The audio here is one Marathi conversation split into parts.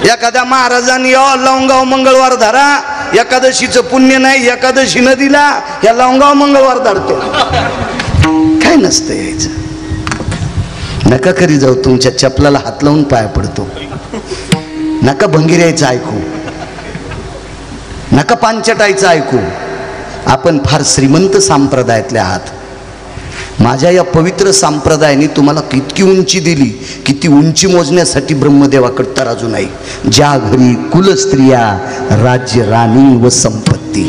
एखाद्या महाराजांनी लवंगाव मंगळवार धरा, एकादशीचं पुण्य नाही, एकादशी नदीला या लवंगाव मंगळवार धरतो. काय नसतं यायचं. नका करी जाऊ, तुमच्या चपलाला हात लावून पाया पडतो. नका भंगिरायचं ऐकू, नका पांचटायचं ऐकू. आपण फार श्रीमंत संप्रदायातले आहात. माझ्या या पवित्र संप्रदायाने तुम्हाला किती उंची दिली, किती उंची मोजण्यासाठी ब्रह्मदेवाकडे तराजू नाही. ज्या घरी कुलस्त्रिया, राज्य, राणी व संपत्ती.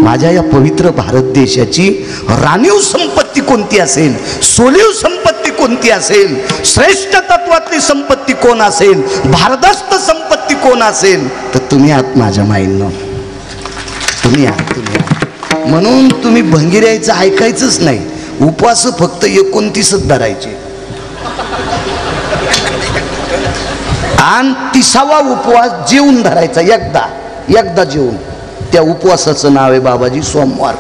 माझ्या या पवित्र भारत देशाची राणीव संपत्ती कोणती असेल, सोलीव संपत्ती कोणती असेल, श्रेष्ठ तत्वातली संपत्ती कोण असेल, भारदस्त संपत्ती कोण असेल, तर तुम्ही आहात माझ्या माईंनो. तुम्ही आहात, तुम्ही आहात. म्हणून तुम्ही भंगिरायचं ऐकायचंच नाही. उपवास फक्त 29च धरायचे आणि 30वा उपवास जेवून धरायचा. एकदा जेवून. त्या उपवासाचं नाव आहे बाबाजी सोमवार.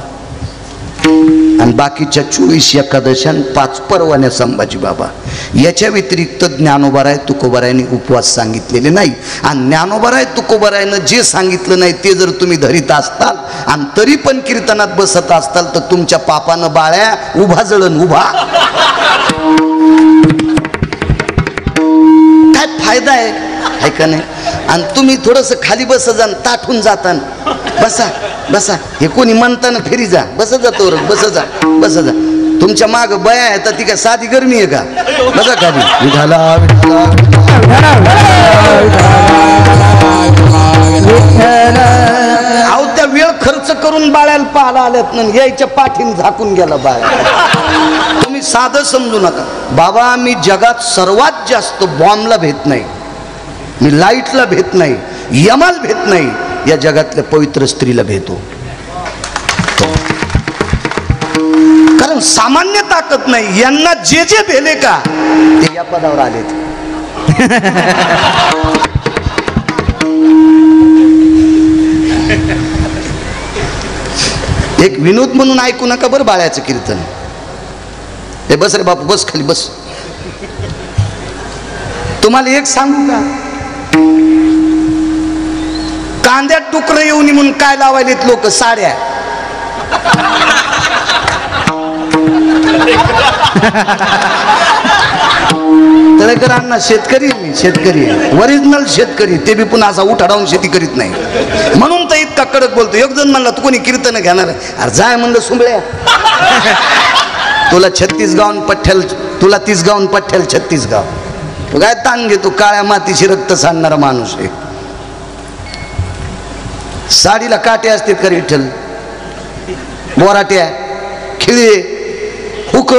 आणि बाकीच्या 24 एकादशी 5 परवान्या संभाजी बाबा. याच्या व्यतिरिक्त ज्ञानोबाराय तुकोबारायांनी उपवास सांगितलेले नाही. आणि ज्ञानोबाराय तुकोबारायानं जे सांगितलं नाही ते जर तुम्ही धरीत असताल आणि तरी पण कीर्तनात बसत असताल तर तुमच्या पापानं बाळ्या उभा जळण उभा. काय फायदा आहे का नाही. आणि तुम्ही थोडंसं खाली बस जा, ताठून जाता. बसा बसा, हे कोणी म्हणताना फेरी जा, बस जातो, बस जा बस जा. तुमच्या माग बया आहे तर ती काय साधी गरमी आहे का. बसा खाली. विठाला अहो, त्या वेळ खर्च करून बाळ्याला पाहायला आल्यात ना, यायच्या पाठीने झाकून गेला बाळ्या. तुम्ही साधं समजू नका. बाबा, मी जगात सर्वात जास्त बॉम्बला भेट नाही, मी लाईटला भेट नाही, यमाला भेट नाही, या जगातल्या पवित्र स्त्रीला भेटो. कारण सामान्य ताकद नाही. यांना जे जे भेले का ते या पदावर आलेत. एक विनोद म्हणून ऐकू नका बरं बाळ्याचं कीर्तन. हे बस रे बापू, बस खाली बस. तुम्हाला एक सांगू का, कांद्यात टुकरं येऊन म्हणून काय लावायलेत लोक साड्या. तळेकरांना शेतकरी, मी शेतकरी, ओरिजिनल शेतकरी, ते बी पुन्हा असा उठाडावून शेती करीत नाही. म्हणून तर इतका कडक बोलतो. एक जण म्हणला तू कोणी कीर्तन घेणार. अरे जाय म्हणलं सुंबळ्या, तुला 36 गावून पठ्ठ्याल, तुला 30 गावून पठ्ठ्याल 36 गाव. तू काय ताण घेतो, काळ्या मातीशी रक्त सांडणारा माणूस आहे. साडीला काटे असते का विठ्ठल, बोराट्या, खिळे, हुक,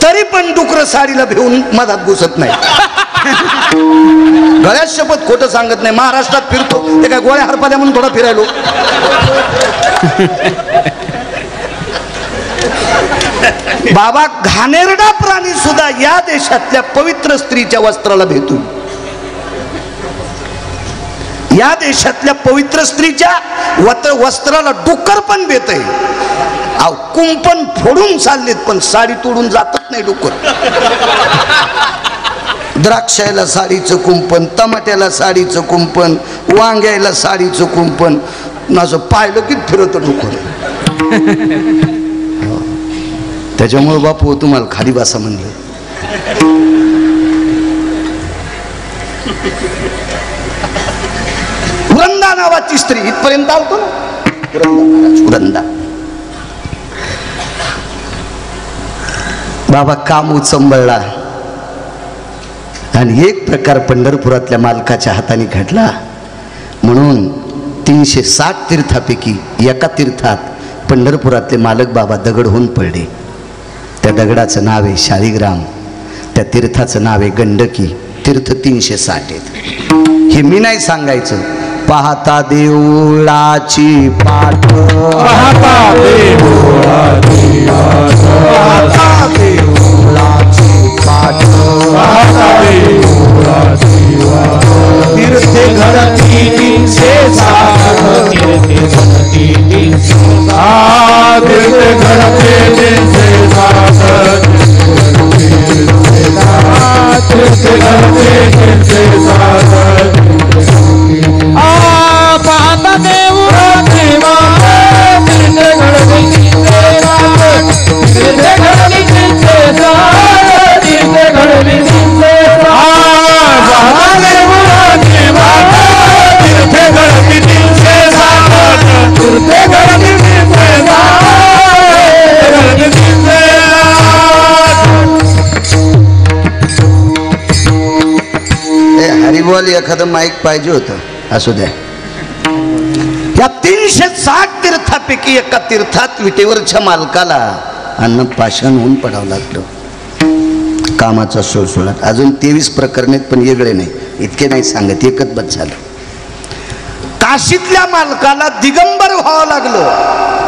तरी पण डुकर साडीला भेऊन मधात घुसत नाही. गळ्यात शपथ खोटं सांगत नाही. महाराष्ट्रात फिरतो ते काय गोळ्या हरपाल्या म्हणून थोडा फिरायलो. बाबा, घाणेरडा प्राणी सुद्धा या देशातल्या पवित्र स्त्रीच्या वस्त्राला भेटू. या देशातल्या पवित्र स्त्रीच्या वस्त्राला डुक्कर पण भेटय. कुंपण फोडून चाललेत पण साडी तोडून जातच नाही डुक्कर. द्राक्षाला साडीचं कुंपण, टमाट्याला साडीचं कुंपण, वांग्याला साडीचं कुंपण, असं पाहिलं की फिरत डुक्कर. त्याच्यामुळे बापू तुम्हाला खाली बसा म्हणलं. वृंदा नावाची स्त्री इथपर्यंत आलतो ना. वृंदा बाबा काम उचंबळला आणि एक प्रकार पंढरपुरातल्या मालकाच्या हाताने घडला. म्हणून 360 तीर्थापैकी एका तीर्थात पंढरपुरातले मालक बाबा दगड होऊन पडले. त्या दगडाचं नाव आहे शाळीग्राम, त्या तीर्थाचं नाव आहे गंडकी. तीर्थ 360 आहेत. हे मी नाही सांगायचं. पाहता देऊळाची पाठ, पाहता देऊळाची पाठ, पाहता देऊळाची पाठ, पाहता देऊळाची पाठ. तीर्थे घडती 360, तीर्थे घडती 360, तीर्थे घडते 360, तीर्थे घडते 360. हरिबोल एखादं माईक पाहिजे होतं. असू द्या. या 360 तीर्थापैकी एका तीर्थात विटेवरच्या मालकाला अन्न पाषाण होऊन पडावं लागलं. कामाचा सुळसुळाट. अजून 23 प्रकरण आहेत, पण वेगळे नाही, इतके नाही सांगत, एकच बस झालं. काशीतल्या मालकाला दिगंबर व्हावं लागलं.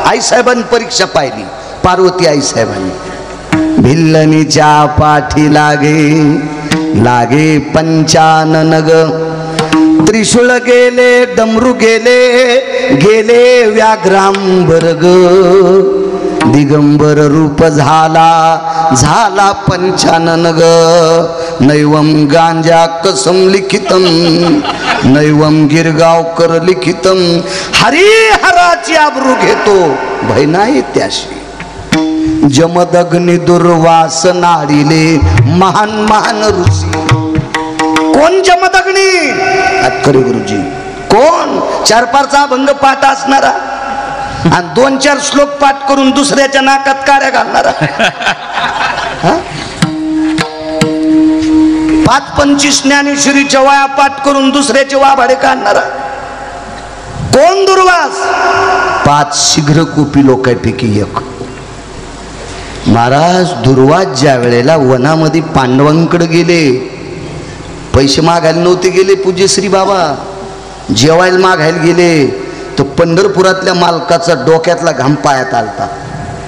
आईसाहेबांनी परीक्षा पाहिली, पार्वती आईसाहेबांनी. भिल्लनीच्या पाठी लागे पंचानन ग, त्रिशूळ गेले डमरू गेले व्याघ्रांबर ग, दिगंबर रूप झाला पंचानन ग, नैवम गांजा कसम लिखितम, नैवम गिरगावकर लिखितम, हरिहराची आबरू घेतो भय नाही त्याशी, जमदग्नी दुर्वास नाडिले महान ऋषी. कोण जमदग्नी? अत्करे गुरुजी. कोण? 4-5 अभंग पाठ असणारा आणि 2-4 श्लोक पाठ करून दुसऱ्याच्या नाकात काड्या घालणारा, 5-25 ज्ञानेश्वरीच्या वाया पाठ करून दुसऱ्याचे वाभाडे काढणारा. कोण दुर्वास? 5 शीघ्र कुपी लोकांपैकी एक. महाराज दुर्वास ज्या वेळेला वनामध्ये पांडवांकडे गेले, पैसे मागायला नव्हते गेले पूज्यश्री बाबा, जेवायला मागायला गेले, तर पंढरपुरातल्या मालकाचा डोक्यातला घाम पायात आलता.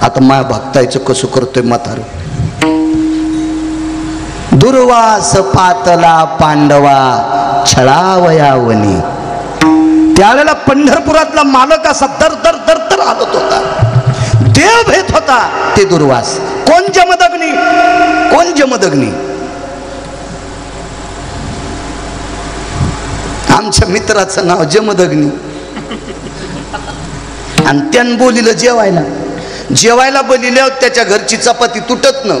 आता माय भक्तायचं कसं करतोय म्हातार. दुर्वास पातला पांडवा छळावयावनी. त्यावेळेला पंढरपुरातला मालक असा दर हालत होता, देव भेट होता ते दुर्वास. कोण जमदग्नी? कोण जमदग्नी? आमच्या मित्राचं नाव जमदग्नी. आणि त्यानं बोलिलं जेवायला बोलिल्यावर त्याच्या घरची चपाती तुटत न,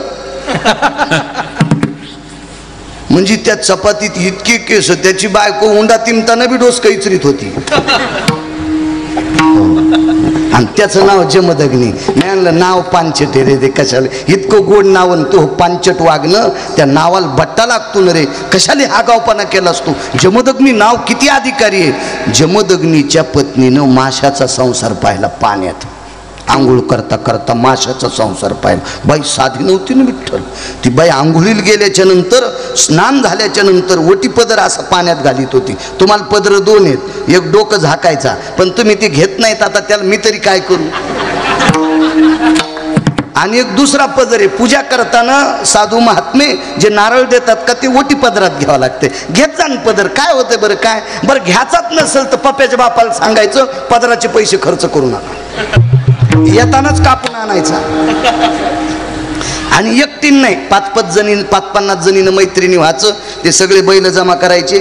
म्हणजे त्या चपातीत इतकी केस, त्याची बायको उंडा तिमताना बी डोस कैचरीत होती. आणि त्याचं नाव जमदग्नी. म्हणलं नाव पांचट रे, ते कशाला इतकं गोड नाव तो पांचट वागणं, त्या नावाला बट्टा लागतो न रे, कशाला हा गावपणा केला असतो. जमदग्नी नाव किती अधिकारी आहे. जमदग्नीच्या पत्नीनं माशाचा संसार पाहिला पाण्यात, आंघोळ करता करता माशाचा संसार पाहिला. बाई साधी नव्हती ना विठ्ठल. ती बाई आंघोळीला गेल्याच्या नंतर, स्नान झाल्याच्या नंतर ओटी पदर असं पाण्यात घालीत होती. तुम्हाला पदर 2 आहेत, एक डोकं झाकायचा, पण तुम्ही ते घेत नाहीत. आता त्याला मी तरी काय करू. आणि एक दुसरा पदर आहे, पूजा करताना साधू महात्मे जे नारळ देतात का, ते ओटी पदरात घ्यावं लागते. घेत जा पदर, काय होते बरं, काय बरं घ्यायचाच नसेल तर पप्प्याच्या बापाला सांगायचं पदराचे पैसे खर्च करू नका, येतानाच कापून आणायचा. आणि एकटीन नाही, 5-5 जणी 50 जणीनं मैत्रिणी व्हायचं, ते सगळे बैल जमा करायचे,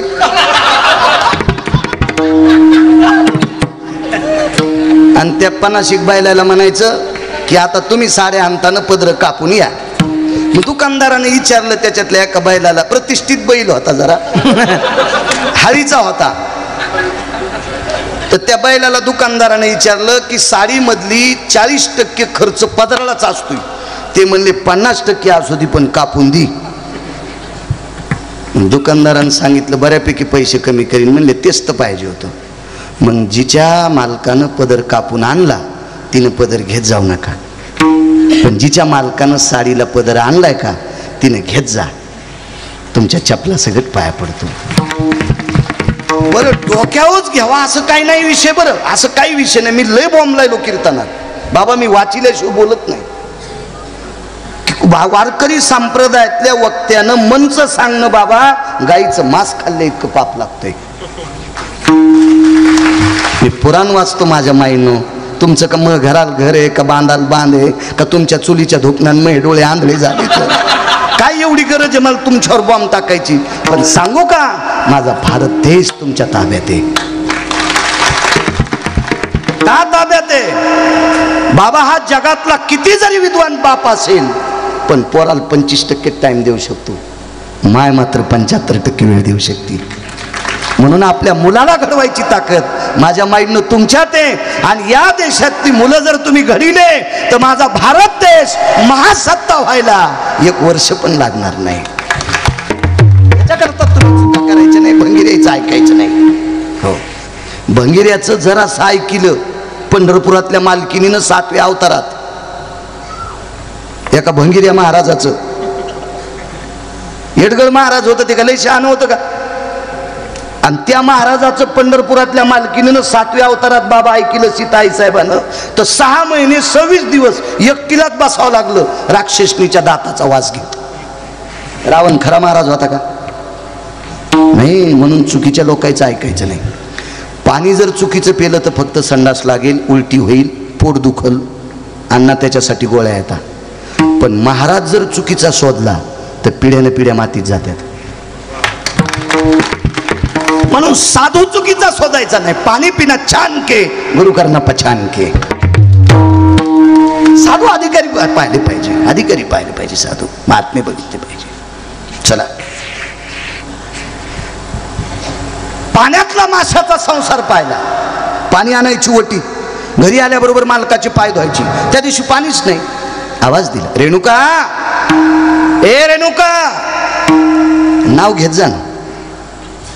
आणि त्या 50 बैलाला म्हणायचं की आता तुम्ही साड्या आणताना पदर कापून या. मग दुकानदाराने विचारलं त्याच्यातल्या एका बैलाला, प्रतिष्ठित बैल होता जरा हळीचा होता, तर त्या बैलाला दुकानदाराने विचारलं की साडीमधली 40% खर्च पदरालाच असतोय. ते म्हणले 50% असू दे पण कापून दी. दुकानदाराने सांगितलं बऱ्यापैकी पैसे कमी करीन. म्हणले तेच तर पाहिजे होतं. मग जिच्या मालकानं पदर कापून आणला तिनं पदर घेत जाऊ नका, पण जिच्या मालकानं साडीला पदर आणलाय का तिने घेत जा. तुमच्या चपला सगळं पाया पडतो. बरं डोक्यावरच घ्यावा असं काही नाही विषय. बरं असं काही विषय नाही. मी लय बॉम्बलायलो कीर्तनात बाबा, मी वाचिल्याशिवाय बोलत नाही. वारकरी संप्रदायातल्या वक्त्यानं मनचं सांगणं बाबा, गाईचं मांस खाल्लं इतकं पाप लागतंय. मी पुराण वाचतो माझ्या माईनं. तुमचं का मग घराला घर आहे का बांधाल बांध आहे का, तुमच्या चुलीच्या धुकनांमुळे डोळे आंधळे झाले, काय एवढी गरज आहे मला तुमच्यावर बॉम्ब टाकायची. पण सांगू का, माझा भारत देश तुमच्या ताब्यात आहे. का ताब्यात आहे बाबा? हा जगातला किती जरी विद्वान बाप असेल, पण पोराला 25% टाइम देऊ शकतो, माय मात्र 75% वेळ देऊ शकते. म्हणून आपल्या मुलाला घडवायची ताकद माझ्या माईनं तुमच्यात आहे. आणि या देशातली मुलं जर तुम्ही घडिले तर माझा भारत देश महासत्ता व्हायला 1 वर्ष पण लागणार नाही. त्याच्याकरता तुम्ही चुका करायच्या नाही. भंगी भंगिऱ्याचं जरासं ऐकिलं पंढरपुरातल्या मालकिनीनं 7व्या अवतारात एका भंगिऱ्या महाराजाचं, येडगड महाराज होतं ते का लय शहाणं होतं का, आणि त्या महाराजाचं पंढरपुरातल्या मालकिनीनं 7व्या अवतारात बाबा ऐकिलं सीताई साहेबानं, तर 6 महिने 26 दिवस एकटीलाच बसावं लागलं राक्षसणीच्या दाताचा वास घेत. रावण खरा महाराज होता का? नाही. म्हणून चुकीच्या लोकांचं ऐकायचं नाही. पाणी जर चुकीचं पेलं तर फक्त संडास लागेल, उलटी होईल, पोट दुखल, अण्णा त्याच्यासाठी गोळ्या येतात. पण महाराज जर चुकीचा शोधला तर पिढ्याने पिढ्या मातीत जातात. म्हणून साधू चुकीचा शोधायचा नाही. पाणी पिना छान के, गुरु करना पछान के. साधू अधिकारी पाहिले पाहिजे, अधिकारी पाहिले पाहिजे, साधू महात्मे बघितले पाहिजे. चला, पाण्यातला माशाचा संसार पाहिला. पाणी आणायची ओटी, घरी आल्याबरोबर मालकाचे पाय धुवायची. त्या दिवशी पाणीच नाही. आवाज दिला, रेणुका, ए रेणुका, नाव घेत जा ना.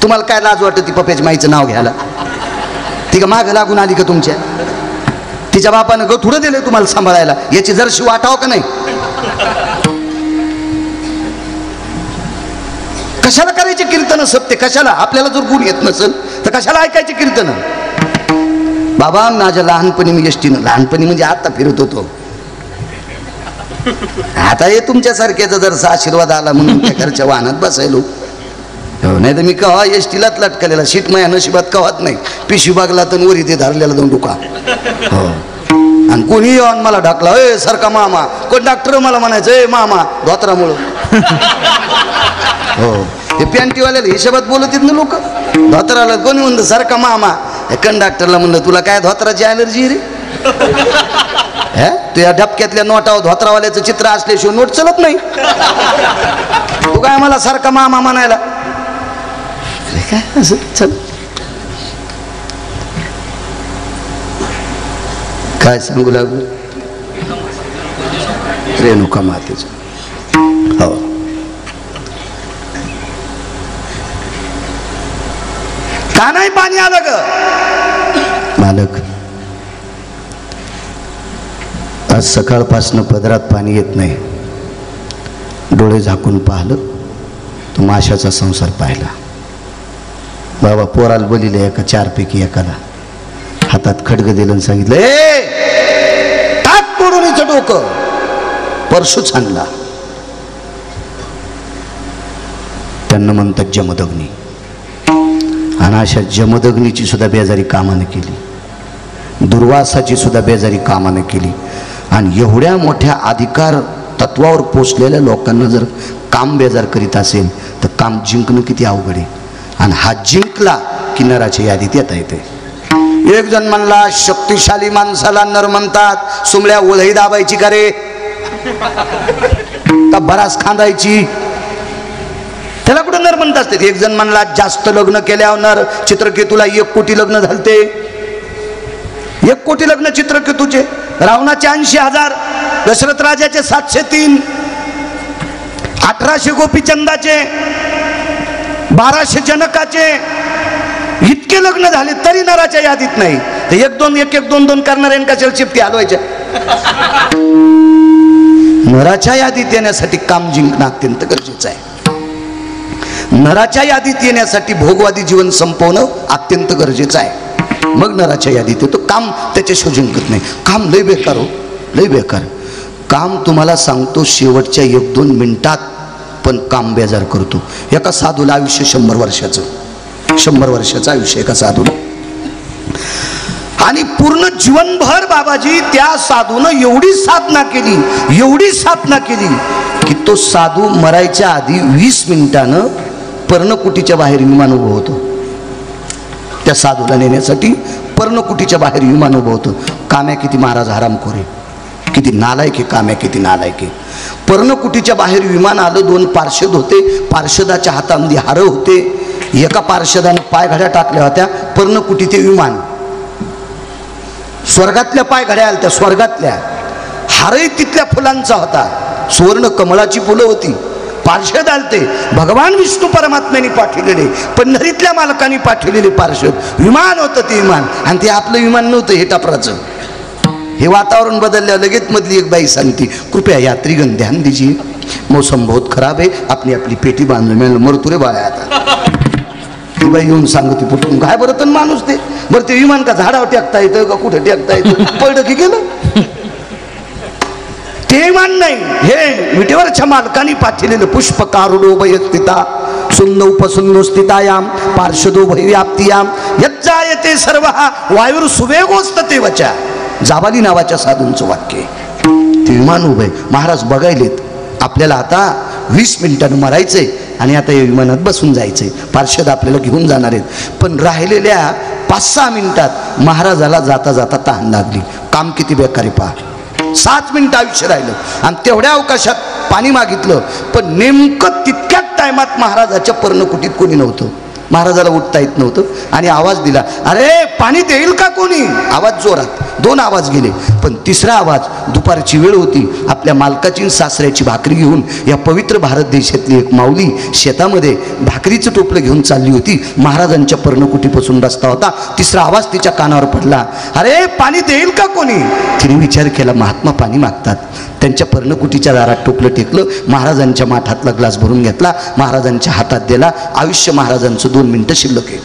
तुम्हाला काय लाज वाटत ती पप्याच्या माईचं नाव घ्यायला? ती का माग लागून आली का तुमच्या? तिच्या बापानं थोडं दिलंय तुम्हाला सांभाळायला, याची जरशी वाटावं का नाही? कशाला करायचे कीर्तन सत्य? कशाला? आपल्याला जर गुण येत नसेल तर कशाला ऐकायचे कीर्तन? बाबा माझ्या लहानपणी मी एसटीनं, लहानपणी म्हणजे आता फिरत होतो, आता हे तुमच्यासारख्याचा जर आशीर्वाद आला म्हणून त्या घरच्या वाहनात बसायलो. नाही तर मी कवा एसटीलाच लटकलेला, सीट माझ्या नशिबात कवात नाही. पिशवी बागला तर वरी ते धरलेला दोन डुका. हो, आणि कोणी येऊन मला ढकला, ए सारखा मामा. कोण डॉक्टर मला म्हणायचं, ए मामा, धोत्रामुळं. हो, हे पॅन्टीवाल्याला हिशोबात बोलत आहेत ना लोक. धोत्राला कोणी म्हणतं सारखा मामा. कंडक्टरला म्हणलं तुला काय धोत्राची ॲलर्जी रे? तू या डबक्यातल्या नोटावर धोत्रावाल्याचं चित्र असल्याशिवाय नोट चलत नाही. तू काय मला सारखा मामा म्हणायला? काय असं चल, काय सांगू लागू? रेणुका मातेचं. हो, का नाही पाणी आलं ग मालक? आज सकाळपासनं पदरात पाणी येत नाही. डोळे झाकून पाहिलं तो माशाचा संसार पाहिला. बाबा पोराला बोलिले एका 4 पैकी एकाला हातात खडग दिलं आणि सांगितलं, ए टाक तोडून हिचं डोकं. परशुच आणला. त्यांना म्हणतात जमदग्नी. आणि अशा जमदग्नीची सुद्धा बेजारी कामानं केली, दुर्वासाची सुद्धा बेजारी कामानं केली. आणि एवढ्या मोठ्या अधिकार तत्वावर पोचलेल्या लोकांना जर काम बेजार करीत असेल तर काम जिंकणं किती अवघड आहे. आणि हा जिंकला की नराच्या यादीत येता येते. एक जण म्हणला, शक्तिशाली माणसाला नर म्हणतात, सुमळ्या ओळही दाबायची का रे? का बराच खांदायची? त्याला कुठं नर म्हणत असते? एक जण म्हणला, जास्त लग्न केल्यावर नर. चित्रकेतूला 1 कोटी लग्न झालते. 1 कोटी लग्न चित्रकेतूचे. रावणाचे 80,000, दशरथ राजाचे 703, 1800 गोपीचंदाचे, 1200 जनकाचे. इतके लग्न झाले तरी नराच्या यादीत नाही. तर 1-2 करणाऱ्यांना कशाला चिपटी हलवायच्या? नराच्या यादीत येण्यासाठी काम जिंकणं अत्यंत गरजेचं आहे. नराच्या यादीत येण्यासाठी भोगवादी जीवन संपवणं अत्यंत गरजेचं आहे. मग नराच्या यादीत येतो. काम त्याच्याशिवाय जिंकत नाही. काम लय बेकार हो, लय बेकार काम. तुम्हाला सांगतो, शेवटच्या 1-2 मिनिटात पण काम बेजार करतो. एका साधूला आयुष्य 100 वर्षाचं, 100 वर्षाचं आयुष्य एका साधूला. आणि पूर्ण जीवनभर बाबाजी त्या साधूनं एवढी साधना केली, एवढी साधना केली की तो साधू मरायच्या आधी 20 मिनिटानं पर्णकुटीच्या बाहेर विमान उभं होतं. त्या साधूला नेण्यासाठी पर्णकुटीच्या बाहेर विमान उभं होतं. काम्या किती महाराज हरामखोर आहे, किती नालायक आहे काम्या, किती नालायक आहे. पर्णकुटीच्या बाहेर विमान आलं. 2 पार्षद होते. पार्षदाच्या हातामध्ये हार होते. एका पार्षदानं पायघड्या टाकल्या होत्या. पर्णकुटी ते विमान, स्वर्गातल्या पायघड्या आल्या त्या, स्वर्गातल्या. हारही तिथल्या फुलांचा होता. सुवर्ण कमळाची फुलं होती. पार्षद आलते, भगवान विष्णू परमात्म्याने पाठवलेले, पंढरीतल्या मालकाने पाठवलेले पार्षद विमान होतं ते विमान, आणि ते आपलं विमान नव्हतं हे टापराचं. हे वातावरण बदलल्यावर लगेच मधली एक बाई सांगते, कृपया यात्रीगण ध्यान दीजिए, मौसम बहुत खराब है, आपली आपली पेटी बांधलं. मिळालं मरतुरे बाळ्या आता. ती बाई येऊन सांगते पुटून, काय बरं तर माणूस ते बरं, ते विमान का झाडावर टेकता येतं का कुठे टेकता येतं, पडलं की गेलं. ते विमान नाही, हे विटेवरच्या मालकाने पाठवलेलं पुष्पकारुडो भयस्थिता सुंद उपसुंदो स्थितायाम पार्षदो भयव्याप्तियाम यच्चायते सर्व वायुर सुवेगोस्तते वचा. जाबाली नावाच्या साधूंचं वाक्य. ते विमान उभे महाराज बघायलेत, आपल्याला आता 20 मिनिटांनी मरायचंय आणि आता या विमानात बसून जायचंय, पार्षद आपल्याला घेऊन जाणार आहेत. पण राहिलेल्या 5-6 मिनिटात महाराजाला जाता जाता तहान लागली. काम किती बेकारी पहा. 7 मिनिटं आयुष्य राहिलं आणि तेवढ्या अवकाशात पाणी मागितलं, पण नेमकं तितक्याच टायमात महाराजाच्या पर्णकुटीत कोणी नव्हतं. महाराजाला उठता येत नव्हतं आणि आवाज दिला, अरे पाणी देईल का कोणी. आवाज जोरात, 2 आवाज गेले, पण 3रा आवाज, दुपारची वेळ होती, आपल्या मालकाची सासऱ्याची भाकरी घेऊन या पवित्र भारत देशातली एक माऊली शेतामध्ये भाकरीचं टोपलं घेऊन चालली होती. महाराजांच्या पर्णकुटीपासून रस्ता होता. 3रा आवाज तिच्या कानावर पडला, अरे पाणी देईल का कोणी. तिने विचार केला, महात्मा पाणी मागतात. त्यांच्या पर्णकुटीच्या दारात टोपलं टेकलं, महाराजांच्या माठातला ग्लास भरून घेतला, महाराजांच्या हातात दिला. आयुष्य महाराजांचं 2 मिनिटं शिल्लक आहे,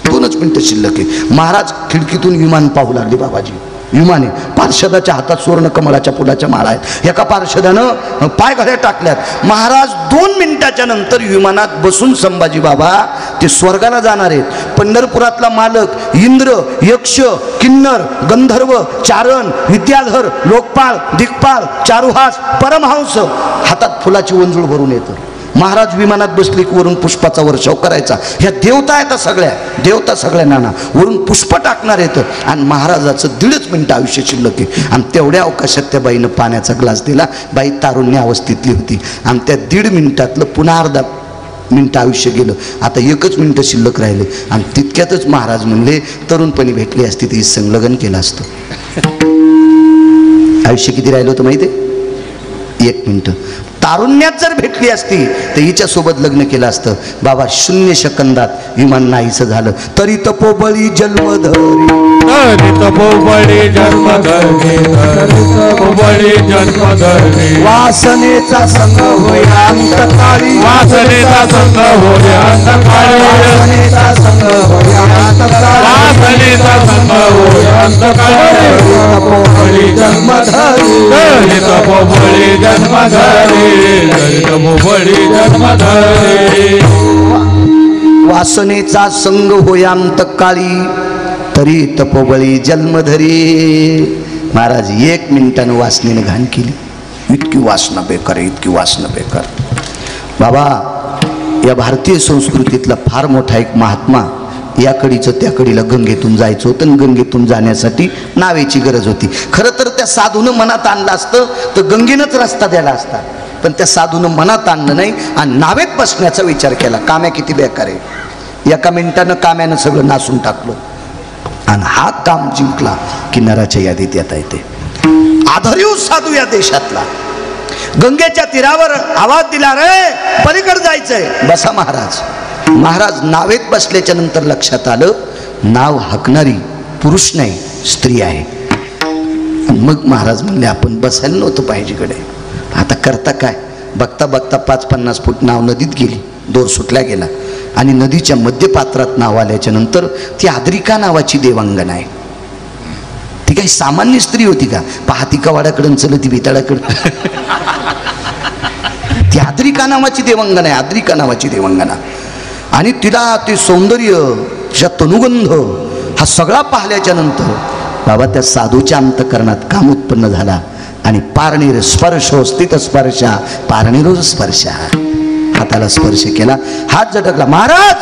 2च मिनिटं शिल्लक आहे. महाराज खिडकीतून विमान पाहू लागले. बाबाजी विमाने, पार्षदाच्या हातात सुवर्ण कमळाच्या फुलाच्या माळा आहेत. एका पार्षदानं पाय घड्या टाकल्यात. महाराज 2 मिनिटाच्या नंतर विमानात बसून संभाजी बाबा ते स्वर्गाला जाणार आहेत. पंढरपुरातला मालक इंद्र, यक्ष, किन्नर, गंधर्व, चारण, विद्याधर, लोकपाळ, दिग्पाळ, चारुहास, परमहंस हातात फुलाची वंजुळ भरून येतं. महाराज विमानात बसले की वरून पुष्पाचा वर्षाव करायचा. ह्या देवता आहेत, सगळ्या देवता, सगळ्या नाना वरून पुष्प टाकणार येतं. आणि महाराजाचं 1.5 मिनिटं आयुष्य शिल्लक आहे. आणि तेवढ्या अवकाशात त्या बाईनं पाण्याचा ग्लास दिला. बाई तारुण्य अवस्थेतली होती आणि त्या 1.5 मिनिटातलं पुन्हा अर्धा मिनिटं आयुष्य गेलं. आता 1च मिनिटं शिल्लक राहिले आणि तितक्यातच महाराज म्हणले, तरुणपणी भेटली असती ती संलग्न केलं असतं. आयुष्य किती राहिलं होतं माहिती आहे? 1 मिनिट. तारुण्यात जर भेटली असती तर हिच्यासोबत लग्न केलं असतं. बाबा 0 सेकंदात विमान नाहीसं झालं. तरी तपोबळी जन्मधरी, तरी तपोबळी जन्मधरी, तपोबळी जन्मधरी, वासनेचा संग होया अंतकाळी, वासनेचा संग होया अंतकाळी, वासनेचा संग होया अंतकाळी, वासनेचा संग होया अंतकाळी, तपोबळी जन्मधरी, तरी तपोबळी जन्मधरी, तरी तपोबळी जन्मधरी. वासनेचा संग होयांतकाळी, तरी तपोबळी जन्मधरी. महाराज 1 मिनिटानं वासनेनं घाण केली. इतकी वासना बेकार, इतकी वासना बेकार. बाबा या भारतीय संस्कृतीतला फार मोठा एक महात्मा, याकडीचं त्याकडीला गंगेतून जायचं होतं आणि गंगेतून जाण्यासाठी नावेची गरज होती. खरं तर त्या साधूनं मनात आणलं असतं तर गंगेनंच रस्ता द्यायला असता, पण त्या साधूनं मनात आणलं नाही आणि नावेत बसण्याचा विचार केला. काम्या किती बेकार आहे. 1 मिनिटानं काम्यानं सगळं नासून टाकलं आणि हा काम जिंकला की नराच्या यादीत येता येते. आधारीव साधू या देशातला गंगेच्या तीरावर आवाज दिला, रे पलीकडे जायचंय, बसा महाराज. महाराज नावेत बसल्याच्या नंतर लक्षात आलं नाव हाकणारी पुरुष नाही स्त्री आहे. मग महाराज म्हणले आपण बसायला नव्हतं पाहिजेकडे. आता करता काय, बघता बघता 5-50 फूट नाव नदीत गेली, दोर सुटला गेला आणि नदीच्या मध्यपात्रात नाव आल्याच्या नंतर ती आद्रिका नावाची देवांगना आहे. ती काही सामान्य स्त्री होती का, पाहती कवाडाकडून चलती भिताडाकडं. ती आद्रिका नावाची देवांगना आहे, आद्रिका नावाची देवांगना. आणि तिला ते सौंदर्य, तनुगंध हा सगळा पाहिल्याच्या नंतर बाबा त्या साधूच्या अंतकरणात काम उत्पन्न झाला आणि पारणीर स्पर्शो स्थित स्पर्शा पारणीरो स्पर्शा, हाताला स्पर्श केला, हात झटकला. महाराज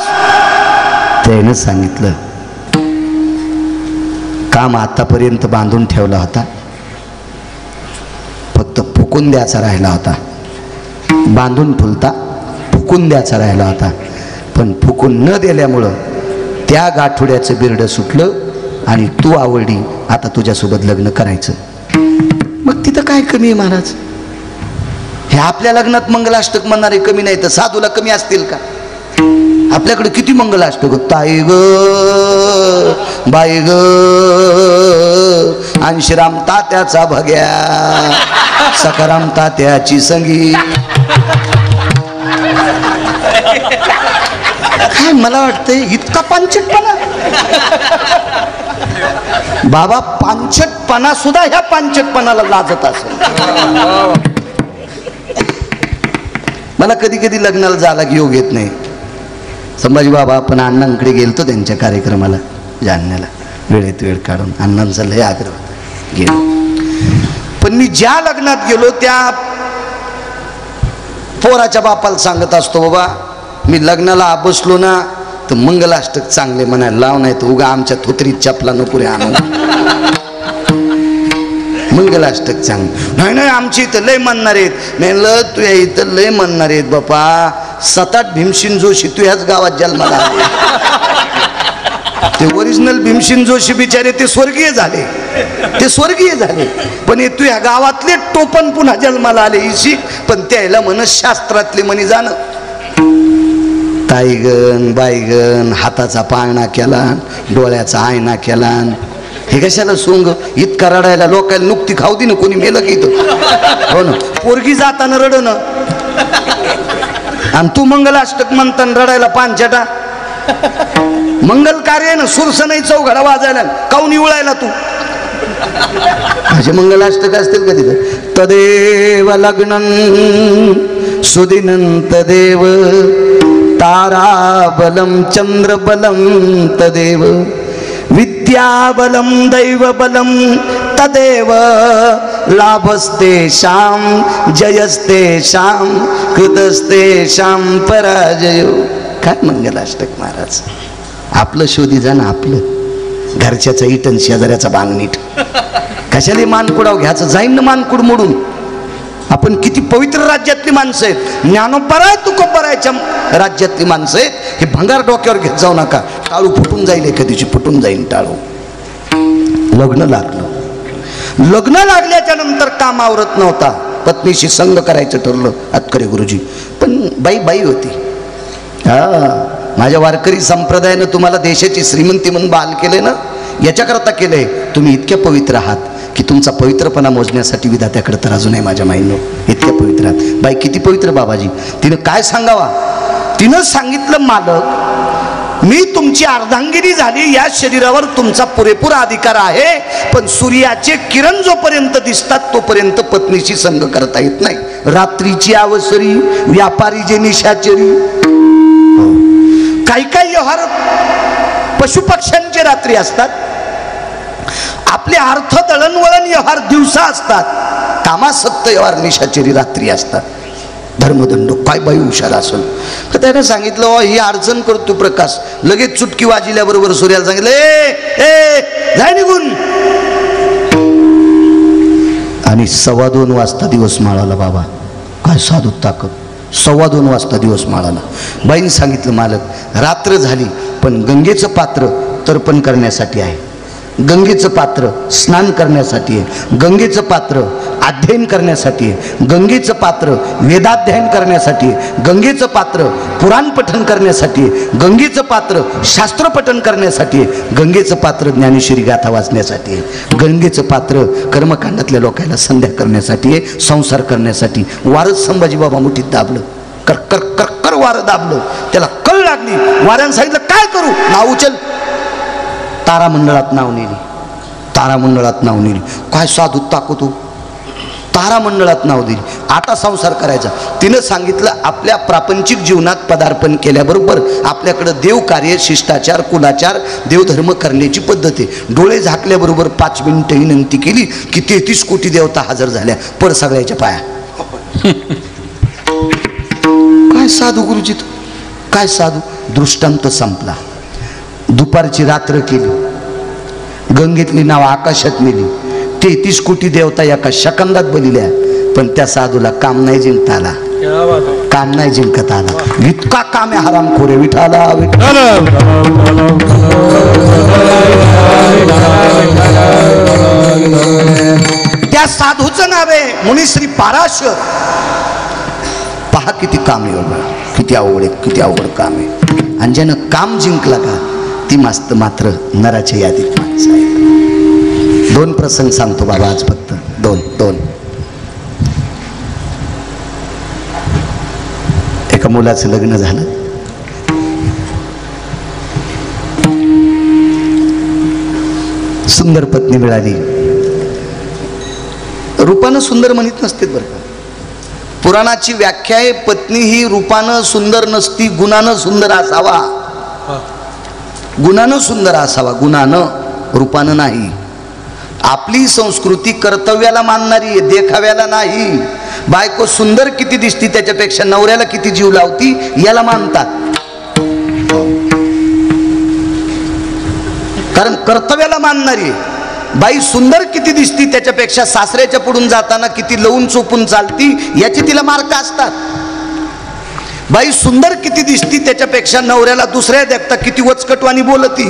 त्यानं सांगितलं काम आतापर्यंत बांधून ठेवला होता, फक्त फुकून द्यायचा राहिला होता. बांधून फुलता फुकून द्यायचा राहिला होता, पण फुकून न दिल्यामुळं त्या गाठोड्याचं बिरडं सुटलं आणि तू आवडली, आता तुझ्यासोबत लग्न करायचं. मग तिथं काय कमी आहे महाराज, हे आपल्या लग्नात मंगलाष्टक म्हणणारे कमी नाही तर साधूला कमी असतील का? आपल्याकडे किती मंगलाष्टक, ताई ग बाई ग अंशराम तात्याचा भग्या सखाराम तात्याची संगी. काय मला वाटतंय इतका पांचटपणा बाबा, पांचटपणा सुद्धा ह्या पांचटपणाला लाजत असेल. मला कधी कधी लग्नाला जायला योग येत नाही. संभाजी बाबा आपण अण्णांकडे गेलतो त्यांच्या कार्यक्रमाला जालन्याला, वेळेत वेळ काढून अण्णांचा लय आग्रह गेलो. पण मी ज्या लग्नात गेलो त्या पोराच्या बापाला सांगत असतो, बाबा मी लग्नाला बसलो ना तर मंगलाष्टक चांगले म्हणायला लाव, नाही तर उगा आमच्या थोतरीत चपला नको रे आणून. मंगलाष्टक चांगलं नाही, नाही आमची इथं लय म्हणणार आहेत. म्हणलं तू या इथं लय म्हणणार आहेत बापा, 7-8 भीमसेन जोशी तू ह्याच गावात जन्माला आले. ते ओरिजिनल भीमसेन जोशी बिचारे ते स्वर्गीय झाले, ते स्वर्गीय झाले, पण हे तू ह्या गावातले टोपण पुन्हा जन्माला आले इशी. पण त्याला म्हण शास्त्रातले म्हणी जाणं, ताईगण बाईगण हाताचा पाळणा केला, डोळ्याचा आयना केला. हे कशाला सोंग इतका रडायला? लोकांना नुकती खाऊ दे ना, कोणी मेलं की इथं. हो ना, पोरगी जाताना रडणं आणि तू मंगलाष्टक म्हणताना रडायला पांचटा. मंगल कार्य ना, सुरस नाही चौघडा वाजायला, काऊन उळायला तू? माझे मंगलाष्टक असतील का तिथं? तदेव लग्नं सुदिनं तदेव ताराबलं चंद्रबलं तदेव विद्याबलं दैवबलं तदेव लाभस्तेषां जयस्तेषां कृतस्तेषां पराजयो. काय मंगलाष्टक महाराज, आपलं शोधी जा ना, आपलं घरच्याचा इटन शेजाऱ्याचा बांगणीट. कशाला मानकुडाव घ्यायचं, जाईन ना मानकुड मोडून. आपण किती पवित्र राज्यातली माणसं आहेत, ज्ञानोबराय तुकोबरायच्या राज्यातली माणसं आहेत. हे भंगार डोक्यावर घेत जाऊ नका, टाळू फुटून जाईल, एखादीची फुटून जाईल टाळू. लग्न लागलं, लग्न लागल्याच्या नंतर काम आवरत नव्हता, पत्नीशी संग करायचं ठरलं अतकरे गुरुजी. पण बाई बाई होती. माझ्या वारकरी संप्रदायानं तुम्हाला देशाची श्रीमंती म्हणून बाल केले ना, याच्याकरता केलंय. तुम्ही इतक्या पवित्र आहात की तुमचा पवित्रपणा मोजण्यासाठी विधात्याकडे तर अजून आहे माझ्या माईनं. इतक्या पवित्र आहात. बाई किती पवित्र बाबाजी. तिनं काय सांगावा? तिनं सांगितलं, मालक मी तुमची अर्धांगिनी झाली, या शरीरावर तुमचा पुरेपूर अधिकार आहे, पण सूर्याचे किरण जोपर्यंत दिसतात तोपर्यंत पत्नीशी संग करता येत नाही. रात्रीची अवसरी व्यापारी जे निशाचरी. काही काही व्यवहार पशुपक्ष्यांचे रात्री असतात, आपले अर्थ दळणवळण व्यवहार दिवसा असतात, कामासक्त व्यवहार निशाचरी रात्री असतात. धर्मदंड काय बाई हुशार असेल. तर त्याने सांगितलं, ही अडचण करतो प्रकाश. लगेच चुटकी वाजल्याबरोबर सूर्याला सांगितलं, ए जाय निघून. आणि 2:15 वाजता दिवस माळाला. बाबा काय साधू ताकद. 2:15 वाजता दिवस माळाला. बाईने सांगितलं, मालक रात्र झाली पण गंगेचं पात्र तर्पण करण्यासाठी आहे, गंगेचं पात्र स्नान करण्यासाठी आहे, गंगेचं पात्र अध्ययन करण्यासाठी आहे, गंगेचं पात्र वेदाध्ययन करण्यासाठी आहे, गंगेचं पात्र पुराण पठन करण्यासाठी आहे, गंगेचं पात्र शास्त्र पठन करण्यासाठी आहे, गंगेचं पात्र ज्ञानेश्वरी गाथा वाचण्यासाठी आहे, गंगेचं पात्र कर्मकांडातल्या लोकांना संध्या करण्यासाठी आहे, संसार करण्यासाठी. वारच संभाजी बाबा मुठीत दाबलं, कर कर कर कर वारं दाबलं. त्याला कळ लागली. वाऱ्यानं सांगितलं, काय करू? नाव उचल. तारामंडळात नाव नेली, तारामंडळात नाव नेली. काय साधू ताकद हो. तारामंडळात नाव दिली. आता संसार करायचा. तिनं सांगितलं, आपल्या प्रापंचिक जीवनात पदार्पण केल्याबरोबर आपल्याकडं देवकार्य, शिष्टाचार, कुलाचार, देवधर्म करण्याची पद्धत आहे. डोळे झाकल्याबरोबर 5 मिनिटं विनंती केली की 33 कोटी देवता हजर झाल्या, पड सगळ्याच्या पाया. काय साधू गुरुजी, काय साधू. दृष्टांत संपला. दुपारची रात्र केली, गंगेतली नाव आकाशात नेली, 33 कोटी देवता एका सेकंदात बलिल्या. पण त्या साधूला काम नाही जिंकता आला, काम नाही जिंकता आला. इतका काम आहे हरामखोर विठाला. त्या साधूचं नाव आहे मुनिश्री पाराशर. पहा किती काम एवढं, किती अवघड आहे, किती अवघड काम आहे. आणि ज्यानं काम जिंकला का ती मात्र नराच्या यादीत माणसं आहे. 2 प्रसंग सांगतो बाबा आज, फक्त दोन. एका मुलाचं लग्न झालं. सुंदर पत्नी मिळाली. रूपानं सुंदर म्हणत नसते बरं का. पुराणाची व्याख्या आहे, पत्नी ही रूपानं सुंदर नसती, गुणानं सुंदर असावा. गुणानं सुंदर असावा, गुणानं, रूपानं नाही. आपली संस्कृती कर्तव्याला मानणारी आहे, देखाव्याला नाही. बायको सुंदर किती दिसती त्याच्यापेक्षा नवऱ्याला किती जीव लावती याला मानतात. कारण कर्तव्याला मानणारी आहे. बाई सुंदर किती दिसती त्याच्यापेक्षा सासऱ्याच्या पुढून जाताना किती लवून चोपून चालती याचे तिला मार्क असतात. बाई सुंदर किती दिसती त्याच्यापेक्षा नवऱ्याला दुसऱ्या देखता किती वचकटवाणी बोलती.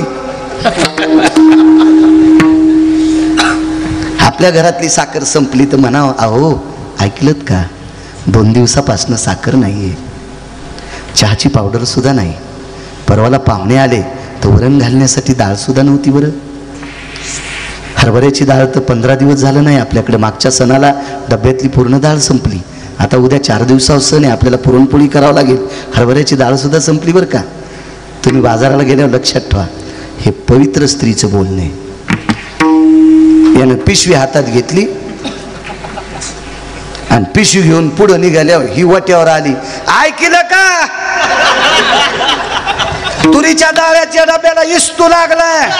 आपल्या घरातली साखर संपली तर म्हणावं, अहो ऐकलत का, 2 दिवसापासून साखर नाहीये, चहाची पावडर सुद्धा नाही. परवाला पाहुणे आले तर वरण घालण्यासाठी डाळ सुद्धा नव्हती. बरं, हरभऱ्याची डाळ तर 15 दिवस झालं नाही आपल्याकडे. मागच्या सणाला डब्यातली पूर्ण डाळ संपली. आता उद्या 4 दिवसावर सण आहे, आपल्याला पुरणपोळी करावं लागेल. हरभऱ्याची डाळ सुद्धा संपली. बरं का, तुम्ही बाजाराला गेल्यावर लक्षात ठेवा, हे पवित्र स्त्रीचं बोलणे. यानं पिशवी हातात घेतली आणि पिशवी घेऊन पुढं निघाल्यावर ही वाट्यावर आली. ऐकलं का, तुरीच्या डाळ्याच्या डब्याला इस्तू लागलाय,